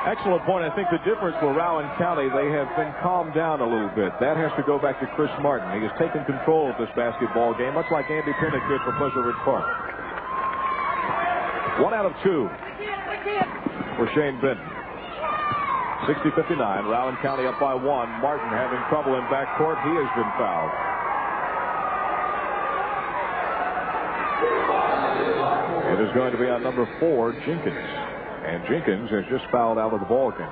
Excellent point. I think the difference for Rowan County, they have been calmed down a little bit. That has to go back to Chris Martin. He has taken control of this basketball game, much like Andy Pinnock did for Pleasant Ridge Park. 1 out of 2 for Shane Benton. 60-59. Rowan County up by 1. Martin having trouble in backcourt. He has been fouled. It is going to be on number 4, Jenkins. And Jenkins has just fouled out of the ball game.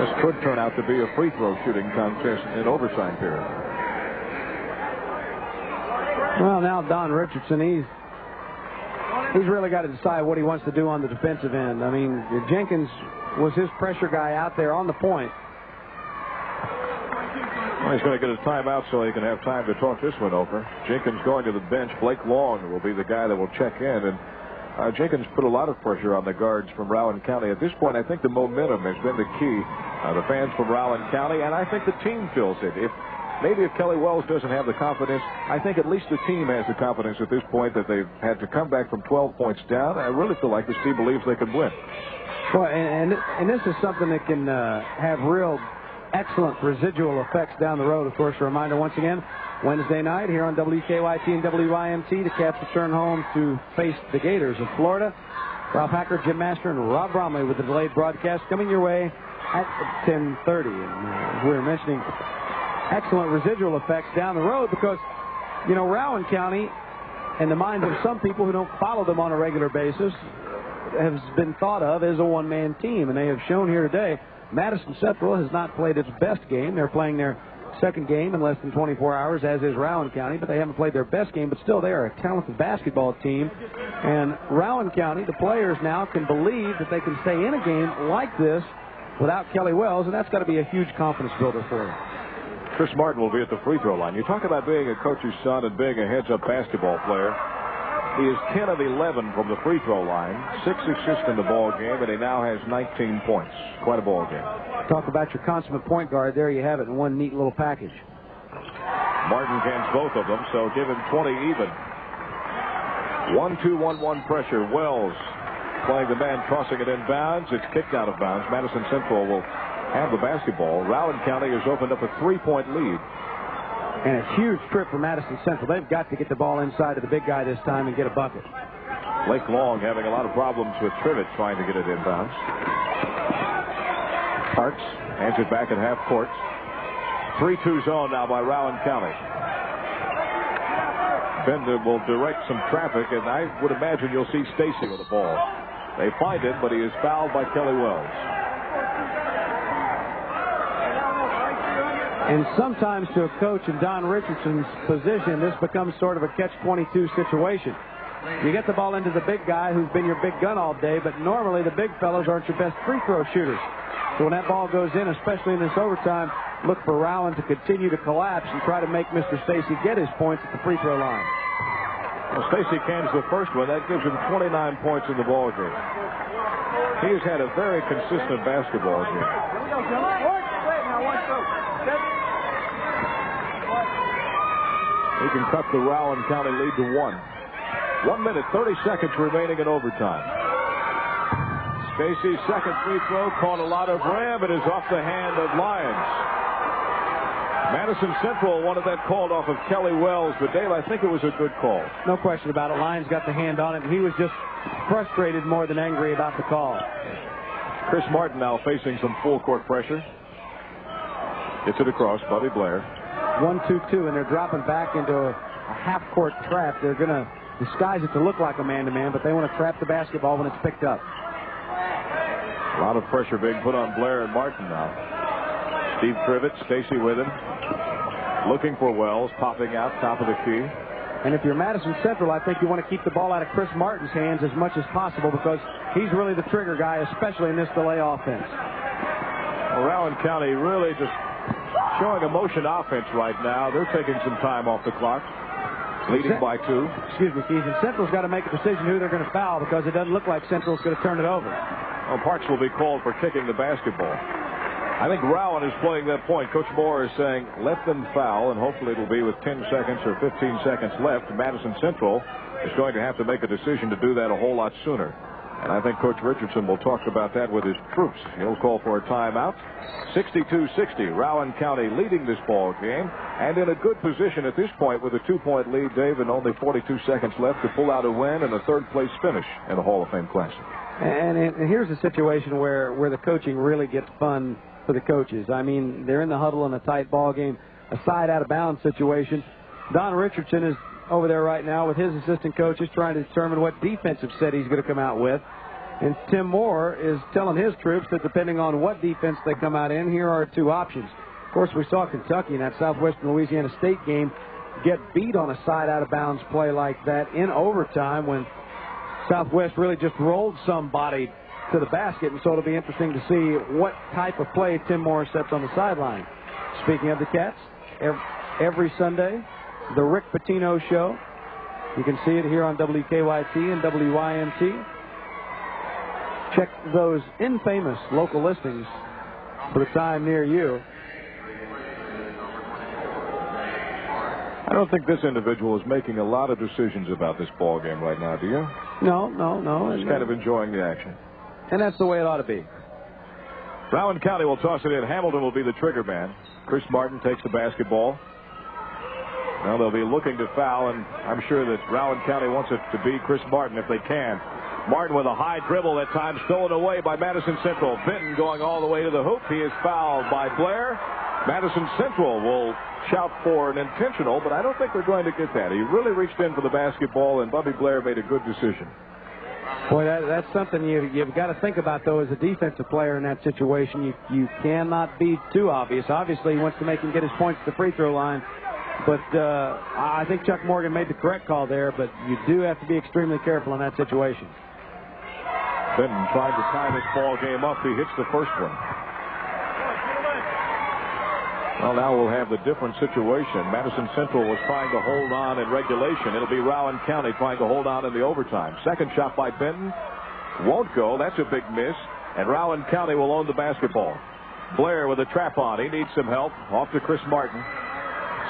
This could turn out to be a free throw shooting contest in overtime period. Well, now Don Richardson, he's really got to decide what he wants to do on the defensive end. I mean, Jenkins was his pressure guy out there on the point. Well, he's going to get his timeout so he can have time to talk this one over. Jenkins going to the bench. Blake Long will be the guy that will check in. And Jenkins put a lot of pressure on the guards from Rowan County. At this point, I think the momentum has been the key. The fans from Rowan County, and I think the team feels it. If Kelly Wells doesn't have the confidence, I think at least the team has the confidence at this point that they've had to come back from 12 points down. I really feel like this team believes they can win. Well, and this is something that can have real excellent residual effects down the road. Of course, a reminder once again, Wednesday night here on WKYT and WYMT, the Cats return home to face the Gators of Florida. Ralph Hacker, Jim Master, and Rob Bromley with the delayed broadcast coming your way at 10:30. And we were mentioning excellent residual effects down the road because, you know, Rowan County, in the minds of some people who don't follow them on a regular basis, has been thought of as a one-man team, and they have shown here today. Madison Central has not played its best game. They're playing their second game in less than 24 hours, as is Rowan County, but they haven't played their best game, but still they are a talented basketball team. And Rowan County, the players now can believe that they can stay in a game like this without Kelly Wells, and that's got to be a huge confidence builder for them. Chris Martin will be at the free throw line. You talk about being a coach's son and being a heads-up basketball player. He is 10 of 11 from the free throw line, 6 assists in the ball game, and he now has 19 points. Quite a ball game. Talk about your consummate point guard. There you have it in one neat little package. Martin cans both of them, so give him 20 even. 1-2-1-1 pressure. Wells playing the man, tossing it inbounds. It's kicked out of bounds. Madison Central will have the basketball. Rowan County has opened up a 3-point lead. And a huge trip for Madison Central. They've got to get the ball inside of the big guy this time and get a bucket. Blake Long having a lot of problems with Trivet trying to get it inbounds. Parks hands it back at half court. 3-2 zone now by Rowan County. Bender will direct some traffic, and I would imagine you'll see Stacy with the ball. They find it, but he is fouled by Kelly Wells. And sometimes to a coach in Don Richardson's position, this becomes sort of a catch-22 situation. You get the ball into the big guy who's been your big gun all day, but normally the big fellows aren't your best free throw shooters. So when that ball goes in, especially in this overtime, look for Rowan to continue to collapse and try to make Mr. Stacy get his points at the free throw line. Well, Stacy cans the first one. That gives him 29 points in the ball game. He has had a very consistent basketball game. He can cut the Rowan County lead to 1. 1 minute, 30 seconds remaining in overtime. Stacy's second free throw caught a lot of rim. It is off the hand of Lyons. Madison Central wanted that called off of Kelly Wells, but Dave, I think it was a good call. No question about it. Lyons got the hand on it, and he was just frustrated more than angry about the call. Chris Martin now facing some full court pressure. Gets it across. Bubby Blair. 1-2-2, and they're dropping back into a half-court trap. They're going to disguise it to look like a man-to-man, but they want to trap the basketball when it's picked up. A lot of pressure being put on Blair and Martin now. Steve Trivett, Stacy with him. Looking for Wells, popping out, top of the key. And if you're Madison Central, I think you want to keep the ball out of Chris Martin's hands as much as possible because he's really the trigger guy, especially in this delay offense. Well, Rowan County really just showing a motion offense right now. They're taking some time off the clock. Leading by 2. Excuse me, Keith. And Central's got to make a decision who they're going to foul because it doesn't look like Central's going to turn it over. Well, Parks will be called for kicking the basketball. I think Rowan is playing that point. Coach Moore is saying let them foul, and hopefully it'll be with 10 seconds or 15 seconds left. Madison Central is going to have to make a decision to do that a whole lot sooner. And I think Coach Richardson will talk about that with his troops. He'll call for a timeout. 62-60. Rowan County leading this ball game and in a good position at this point with a 2-point lead, Dave, and only 42 seconds left to pull out a win and a third-place finish in the Hall of Fame Classic. And here's a situation where the coaching really gets fun for the coaches. I mean, they're in the huddle in a tight ball game, a side out-of-bounds situation. Don Richardson is over there right now with his assistant coaches trying to determine what defensive set he's going to come out with. And Tim Moore is telling his troops that depending on what defense they come out in, here are 2 options. Of course, we saw Kentucky in that Southwestern Louisiana State game get beat on a side out-of-bounds play like that in overtime when Southwest really just rolled somebody to the basket, and so it'll be interesting to see what type of play Tim Moore sets on the sideline. Speaking of the Cats, every Sunday, the Rick Pitino Show. You can see it here on WKYT and WYMT. Check those infamous local listings for the time near you. I don't think this individual is making a lot of decisions about this ball game right now, do you? No. He's kind of enjoying the action. And that's the way it ought to be. Rowan County will toss it in. Hamilton will be the trigger man. Chris Martin takes the basketball. Now they'll be looking to foul, and I'm sure that Rowan County wants it to be Chris Martin if they can. Martin with a high dribble that time, stolen away by Madison Central. Benton going all the way to the hoop. He is fouled by Blair. Madison Central will shout for an intentional, but I don't think they're going to get that. He really reached in for the basketball, and Bubby Blair made a good decision. Boy, that's something you've got to think about, though, as a defensive player in that situation. You cannot be too obvious. Obviously, he wants to make him get his points at the free throw line. But I think Chuck Morgan made the correct call there, but you do have to be extremely careful in that situation. Benton trying to tie this ball game up. He hits the first one. Well, now we'll have the different situation. Madison Central was trying to hold on in regulation. It'll be Rowan County trying to hold on in the overtime. Second shot by Benton. Won't go. That's a big miss. And Rowan County will own the basketball. Blair with a trap on. He needs some help. Off to Chris Martin.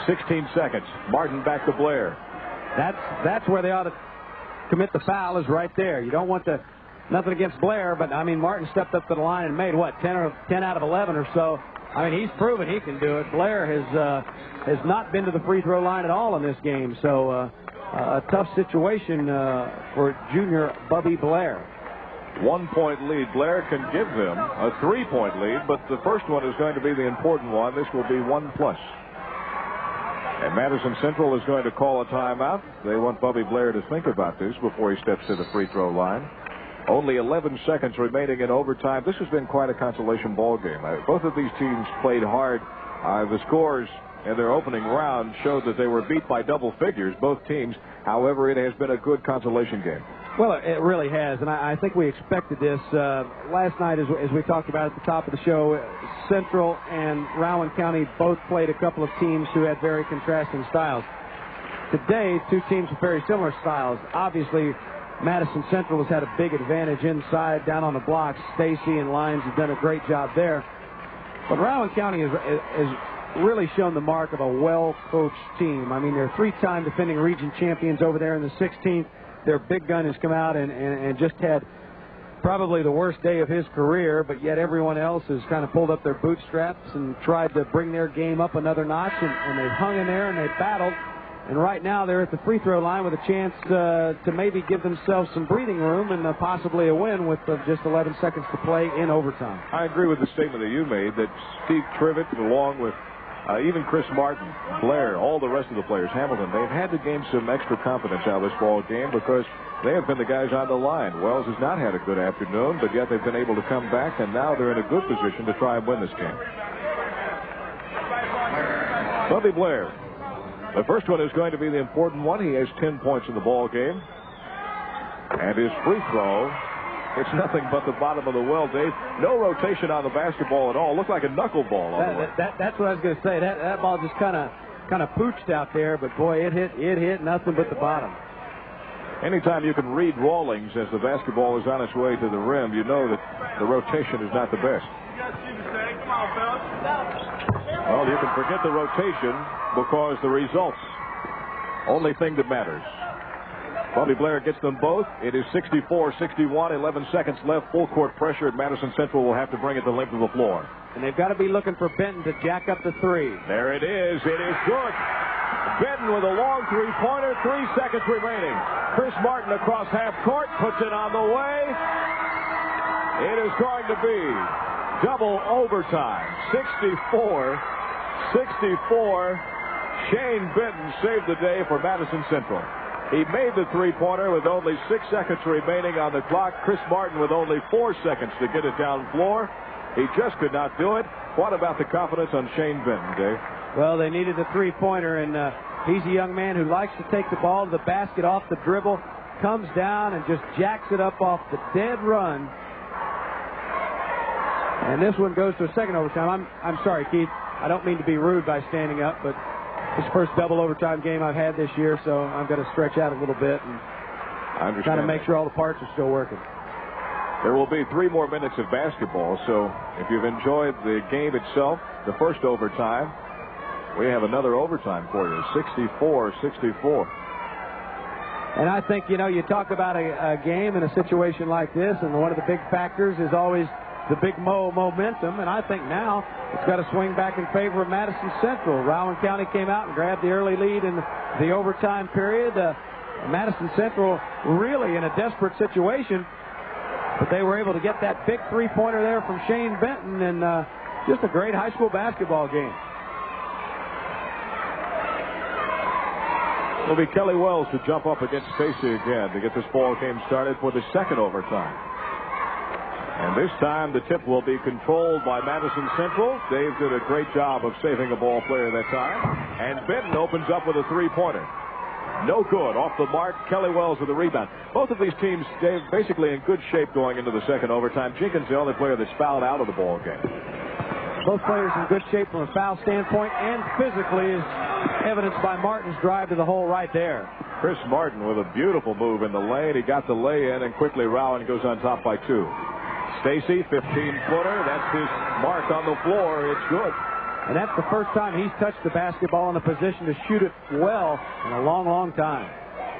16 seconds. Martin back to Blair. That's where they ought to commit the foul, is right there. You don't want to, nothing against Blair, but I mean, Martin stepped up to the line and made what, 10 out of 11 or so. I mean, he's proven he can do it. Blair has not been to the free throw line at all in this game, so a tough situation for junior Bubby Blair. 1-point lead. Blair can give them a 3-point lead, but the first one is going to be the important one. This will be 1+. And Madison Central is going to call a timeout. They want Bubby Blair to think about this before he steps to the free throw line. Only 11 seconds remaining in overtime. This has been quite a consolation ball game. Both of these teams played hard. The scores in their opening round showed that they were beat by double figures, both teams. However, it has been a good consolation game. Well, it really has, and I think we expected this. Last night, as we talked about at the top of the show, Central and Rowan County both played a couple of teams who had very contrasting styles. Today, two teams with very similar styles. Obviously, Madison Central has had a big advantage inside, down on the blocks. Stacy and Lyons have done a great job there. But Rowan County has really shown the mark of a well-coached team. I mean, they're 3-time defending region champions over there in the 16th. Their big gun has come out and just had probably the worst day of his career, but yet everyone else has kind of pulled up their bootstraps and tried to bring their game up another notch, and they've hung in there and they've battled. And right now they're at the free throw line with a chance to maybe give themselves some breathing room and possibly a win with just 11 seconds to play in overtime. I agree with the statement that you made that Steve Trivett, along with even Chris Martin, Blair, all the rest of the players, Hamilton, they've had to gain some extra confidence out of this ball game because they have been the guys on the line. Wells has not had a good afternoon, but yet they've been able to come back, and now they're in a good position to try and win this game. Bubby Blair. The first one is going to be the important one. He has 10 points in the ball game. And his free throw, it's nothing but the bottom of the well, Dave. No rotation on the basketball at all. Looked like a knuckleball. That's what I was going to say. That ball just kind of pooched out there, but boy, it hit nothing but the bottom. Anytime you can read Rawlings as the basketball is on its way to the rim, you know that the rotation is not the best. Well, you can forget the rotation because the results, only thing that matters. Bobby Blair gets them both. It is 64-61, 11 seconds left. Full court pressure, and Madison Central will have to bring it the length of the floor. And they've got to be looking for Benton to jack up the three. There it is. It is good. Benton with a long three-pointer, 3 seconds remaining. Chris Martin across half court, puts it on the way. It is going to be double overtime. 64-64. Shane Benton saved the day for Madison Central. He made the three-pointer with only 6 seconds remaining on the clock. Chris Martin with only 4 seconds to get it down floor. He just could not do it. What about the confidence on Shane Benton, Dave? Well, they needed a three-pointer, and he's a young man who likes to take the ball to the basket off the dribble, comes down and just jacks it up off the dead run. And this one goes to a second overtime. I'm sorry, Keith. I don't mean to be rude by standing up, but it's the first double overtime game I've had this year, so I'm going to stretch out a little bit and kind of make sure all the parts are still working. There will be 3 more minutes of basketball, so if you've enjoyed the game itself, the first overtime, we have another overtime for you, 64-64. And I think, you talk about a game in a situation like this, and one of the big factors is always the big momentum, and I think now it's got to swing back in favor of Madison Central. Rowan County came out and grabbed the early lead in the overtime period. Madison Central really in a desperate situation, but they were able to get that big three-pointer there from Shane Benton, and just a great high school basketball game. It'll be Kelly Wells to jump up against Stacy again to get this ball game started for the second overtime. And this time the tip will be controlled by Madison Central. Dave did a great job of saving a ball player that time. And Benton opens up with a three-pointer. No good. Off the mark. Kelly Wells with the rebound. Both of these teams, Dave, basically in good shape going into the second overtime. Jenkins, the only player that's fouled out of the ball game. Both players in good shape from a foul standpoint and physically, is evidenced by Martin's drive to the hole right there. Chris Martin with a beautiful move in the lane. He got the lay-in, and quickly Rowan goes on top by 2. Stacy, 15-footer. That's his mark on the floor. It's good. And that's the first time he's touched the basketball in a position to shoot it well in a long, long time.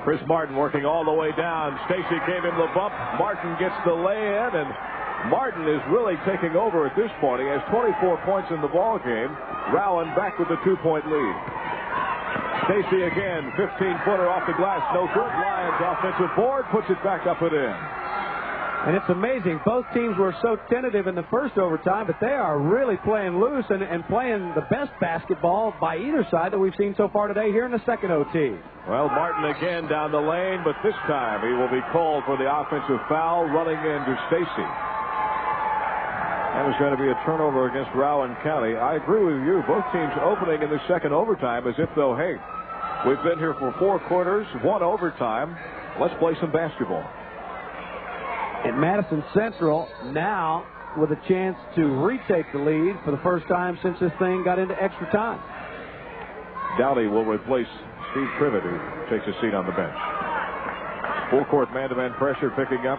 Chris Martin working all the way down. Stacy gave him the bump. Martin gets the lay-in, and Martin is really taking over at this point. He has 24 points in the ball game. Rowan back with the 2-point lead. Stacy again, 15-footer off the glass. No good. Lyons offensive board, puts it back up and in. And it's amazing. Both teams were so tentative in the first overtime, but they are really playing loose and playing the best basketball by either side that we've seen so far today here in the second OT. Well, Martin again down the lane, but this time he will be called for the offensive foul running into Stacy. That was going to be a turnover against Rowan County. I agree with you. Both teams opening in the second overtime as if though, hey, we've been here for 4 quarters, 1 overtime. Let's play some basketball. And Madison Central now with a chance to retake the lead for the first time since this thing got into extra time. Doughty will replace Steve Privet, who takes a seat on the bench. Full court man-to-man pressure picking up.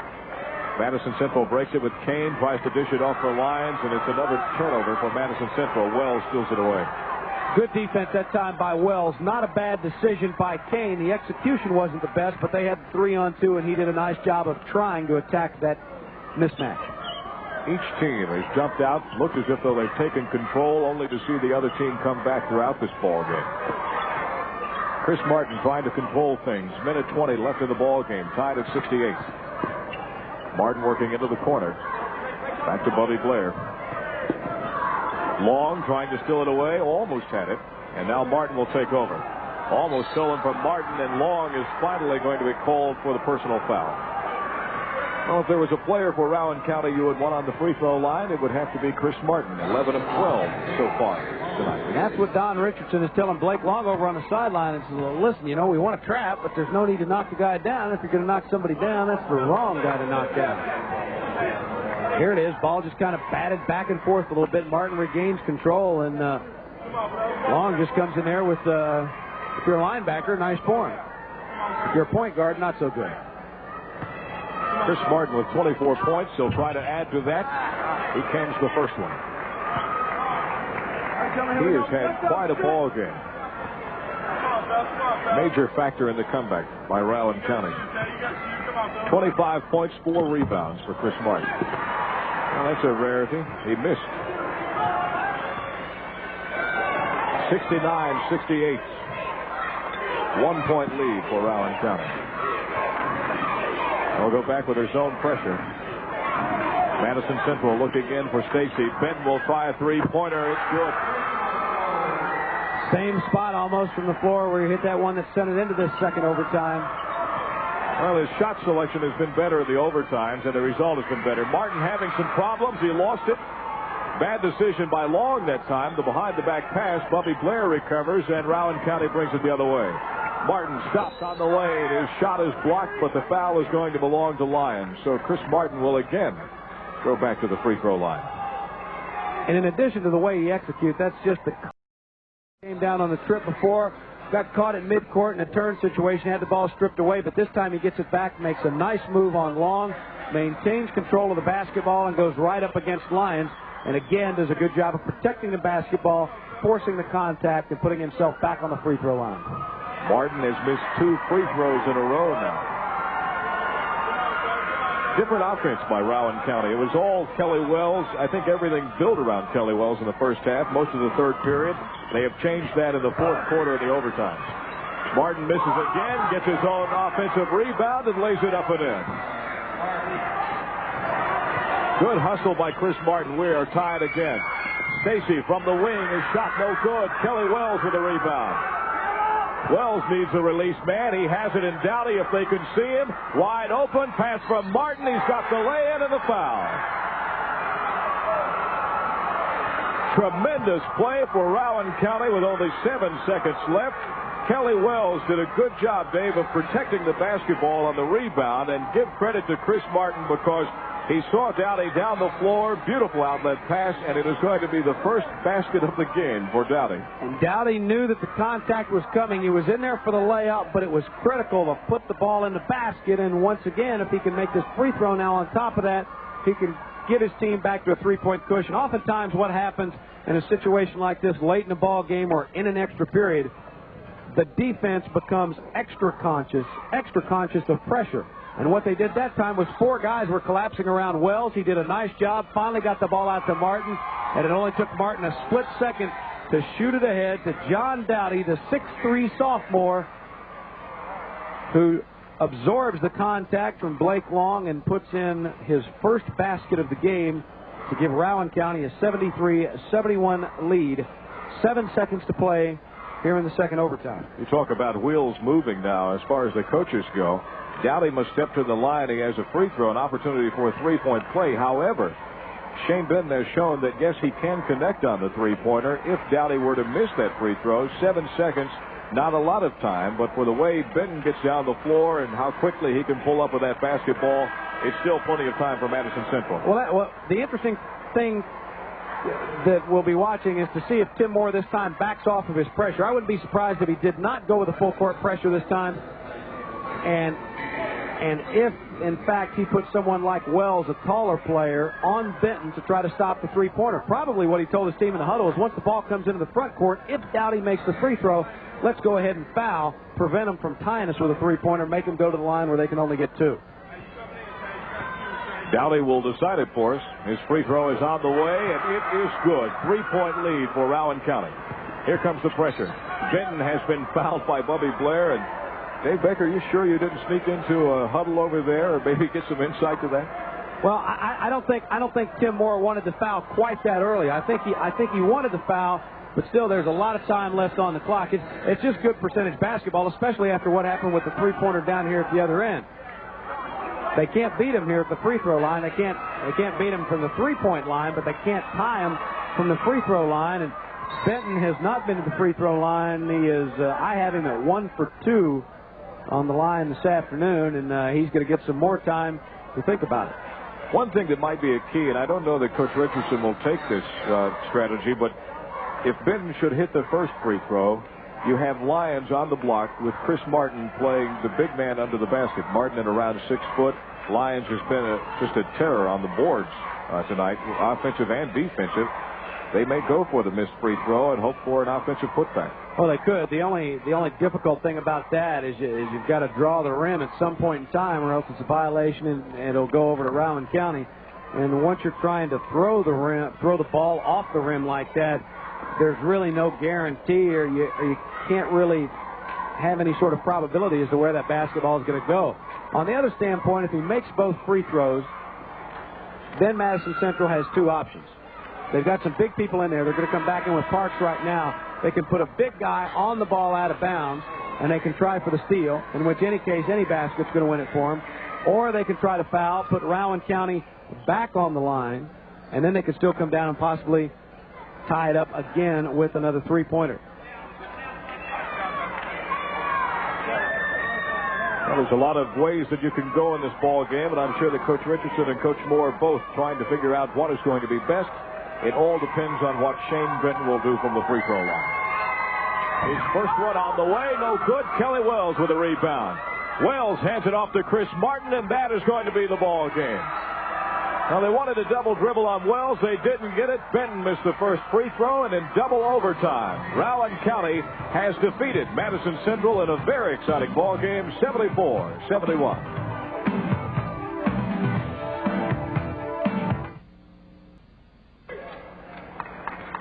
Madison Central breaks it with Kane, tries to dish it off for Lyons, and it's another turnover for Madison Central. Wells steals it away. Good defense that time by Wells. Not a bad decision by Kane. The execution wasn't the best, but they had 3-on-2, and he did a nice job of trying to attack that mismatch. Each team has jumped out, looked as if though they've taken control, only to see the other team come back throughout this ball game. Chris Martin trying to control things. Minute 20 left in the ball game, tied at 68. Martin working into the corner. Back to Bubby Blair. Long trying to steal it away, almost had it, and now Martin will take over. Almost stolen from Martin, and Long is finally going to be called for the personal foul. Well, if there was a player for Rowan County you would want on the free throw line, it would have to be Chris Martin, 11 of 12 so far tonight. And that's what Don Richardson is telling Blake Long over on the sideline. It's, listen, you know, we want to trap, but there's no need to knock the guy down. If you're going to knock somebody down, that's the wrong guy to knock down. Here it is. Ball just kind of batted back and forth a little bit. Martin regains control, and Long just comes in there with, if you're a linebacker, nice form. If you're a point guard, not so good. Chris Martin with 24 points. He'll try to add to that. He cans the first one. He has had quite a ball game. Major factor in the comeback by Rowan County. 25 points, 4 rebounds for Chris Martin. Well, that's a rarity. He missed. 69-68. 1-point lead for Rowan County. They'll go back with their zone pressure. Madison Central looking in for Stacy. Benton will try a 3-pointer. It's good. Same spot almost from the floor where he hit that one that sent it into this second overtime. Well, his shot selection has been better in the overtimes, and the result has been better. Martin having some problems. He lost it. Bad decision by Long that time. The behind-the-back pass. Bubby Blair recovers, and Rowan County brings it the other way. Martin stops on the lane. His shot is blocked, but the foul is going to belong to Lyons. So Chris Martin will again go back to the free throw line. And in addition to the way he executes, that's just the came down on the trip before, got caught at midcourt in a turn situation, had the ball stripped away, but this time he gets it back, makes a nice move on Long, maintains control of the basketball, and goes right up against Lyons, and again does a good job of protecting the basketball, forcing the contact, and putting himself back on the free throw line. Martin has missed 2 free throws in a row now. Different offense by Rowan County. It was all Kelly Wells. I think everything built around Kelly Wells in the first half, most of the third period. They have changed that in the fourth quarter of the overtime. Martin misses again, gets his own offensive rebound, and lays it up and in. Good hustle by Chris Martin. We are tied again. Stacy from the wing, his shot no good. Kelly Wells with a rebound. Wells needs a release man. He has it in Doughty if they can see him. Wide open. Pass from Martin. He's got the lay-in and the foul. Tremendous play for Rowan County with only 7 seconds left. Kelly Wells did a good job, Dave, of protecting the basketball on the rebound, and give credit to Chris Martin because he saw Doughty down the floor. Beautiful outlet pass, and it is going to be the first basket of the game for Doughty. And Doughty knew that the contact was coming. He was in there for the layup, but it was critical to put the ball in the basket. And once again, if he can make this free throw now on top of that, he can get his team back to a 3-point cushion. Oftentimes what happens in a situation like this late in the ball game or in an extra period, the defense becomes extra conscious of pressure. And what they did that time was 4 guys were collapsing around Wells. He did a nice job, finally got the ball out to Martin, and it only took Martin a split second to shoot it ahead to John Doughty, the 6'3" sophomore, who absorbs the contact from Blake Long and puts in his first basket of the game to give Rowan County a 73-71 lead. 7 seconds to play here in the second overtime. You talk about wheels moving now as far as the coaches go. Doughty must step to the line. He has a free throw, an opportunity for a three-point play. However, Shane Benton has shown that, yes, he can connect on the three-pointer if Doughty were to miss that free throw. 7 seconds, not a lot of time, but for the way Benton gets down the floor and how quickly he can pull up with that basketball, it's still plenty of time for Madison Central. Well, the interesting thing that we'll be watching is to see if Tim Moore this time backs off of his pressure. I wouldn't be surprised if he did not go with a full court pressure this time. And if, in fact, he puts someone like Wells, a taller player, on Benton to try to stop the three-pointer. Probably what he told his team in the huddle is once the ball comes into the front court, if Doughty makes the free throw, let's go ahead and foul, prevent him from tying us with a three-pointer, make him go to the line where they can only get 2. Doughty will decide it for us. His free throw is on the way, and it is good. 3-point lead for Rowan County. Here comes the pressure. Benton has been fouled by Bubby Blair, and Dave Baker, you sure you didn't sneak into a huddle over there, or maybe get some insight to that? Well, I don't think Tim Moore wanted to foul quite that early. I think he wanted to foul, but still, there's a lot of time left on the clock. It's just good percentage basketball, especially after what happened with the three-pointer down here at the other end. They can't beat him here at the free throw line. They can't beat him from the three-point line, but they can't tie him from the free throw line. And Benton has not been to the free throw line. He is. I have him at 1 for 2 on the line this afternoon, and he's going to get some more time to think about it. One thing that might be a key, and I don't know that Coach Richardson will take this strategy, but if Benton should hit the first free throw, you have Lyons on the block with Chris Martin playing the big man under the basket. Martin at around 6 foot. Lyons has been just a terror on the boards tonight, offensive and defensive. They may go for the missed free throw and hope for an offensive putback. Well, they could. The only difficult thing about that is you've got to draw the rim at some point in time, or else it's a violation and it'll go over to Rowan County. And once you're trying to throw the ball off the rim like that, there's really no guarantee, or you can't really have any sort of probability as to where that basketball is going to go. On the other standpoint, if he makes both free throws, then Madison Central has 2 options. They've got some big people in there. They're going to come back in with Parks right now. They can put a big guy on the ball out of bounds, and they can try for the steal, in which any case any basket's going to win it for them. Or they can try to foul, put Rowan County back on the line, and then they could still come down and possibly tie it up again with another three-pointer. Well, there's a lot of ways that you can go in this ball game, and I'm sure that Coach Richardson and Coach Moore are both trying to figure out what is going to be best. It all depends on what Shane Benton will do from the free throw line. His first one on the way, no good. Kelly Wells with a rebound. Wells hands it off to Chris Martin, and that is going to be the ball game. Now, they wanted a double dribble on Wells. They didn't get it. Benton missed the first free throw, and in double overtime, Rowan County has defeated Madison Central in a very exciting ball game, 74-71.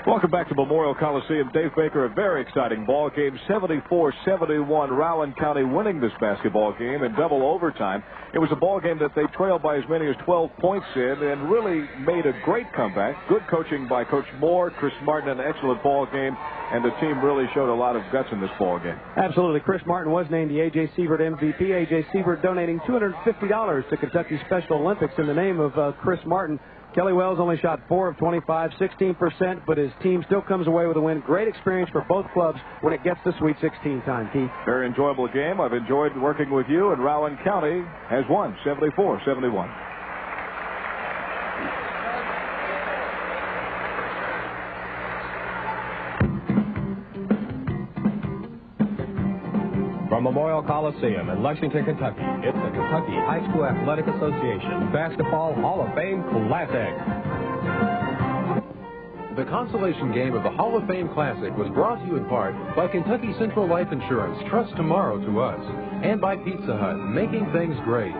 Welcome back to Memorial Coliseum. Dave Baker, a very exciting ball game, 74-71. Rowan County winning this basketball game in double overtime. It was a ball game that they trailed by as many as 12 points in and really made a great comeback. Good coaching by Coach Moore, Chris Martin, an excellent ball game, and the team really showed a lot of guts in this ball game. Absolutely. Chris Martin was named the A.J. Siebert MVP. A.J. Siebert donating $250 to Kentucky Special Olympics in the name of Chris Martin. Kelly Wells only shot 4 of 25, 16%, but his team still comes away with a win. Great experience for both clubs when it gets to Sweet 16 time, Keith. Very enjoyable game. I've enjoyed working with you, and Rowan County has won 74-71. From Memorial Coliseum in Lexington, Kentucky, it's the Kentucky High School Athletic Association Basketball Hall of Fame Classic. The consolation game of the Hall of Fame Classic was brought to you in part by Kentucky Central Life Insurance. Trust tomorrow to us. And by Pizza Hut, making things great.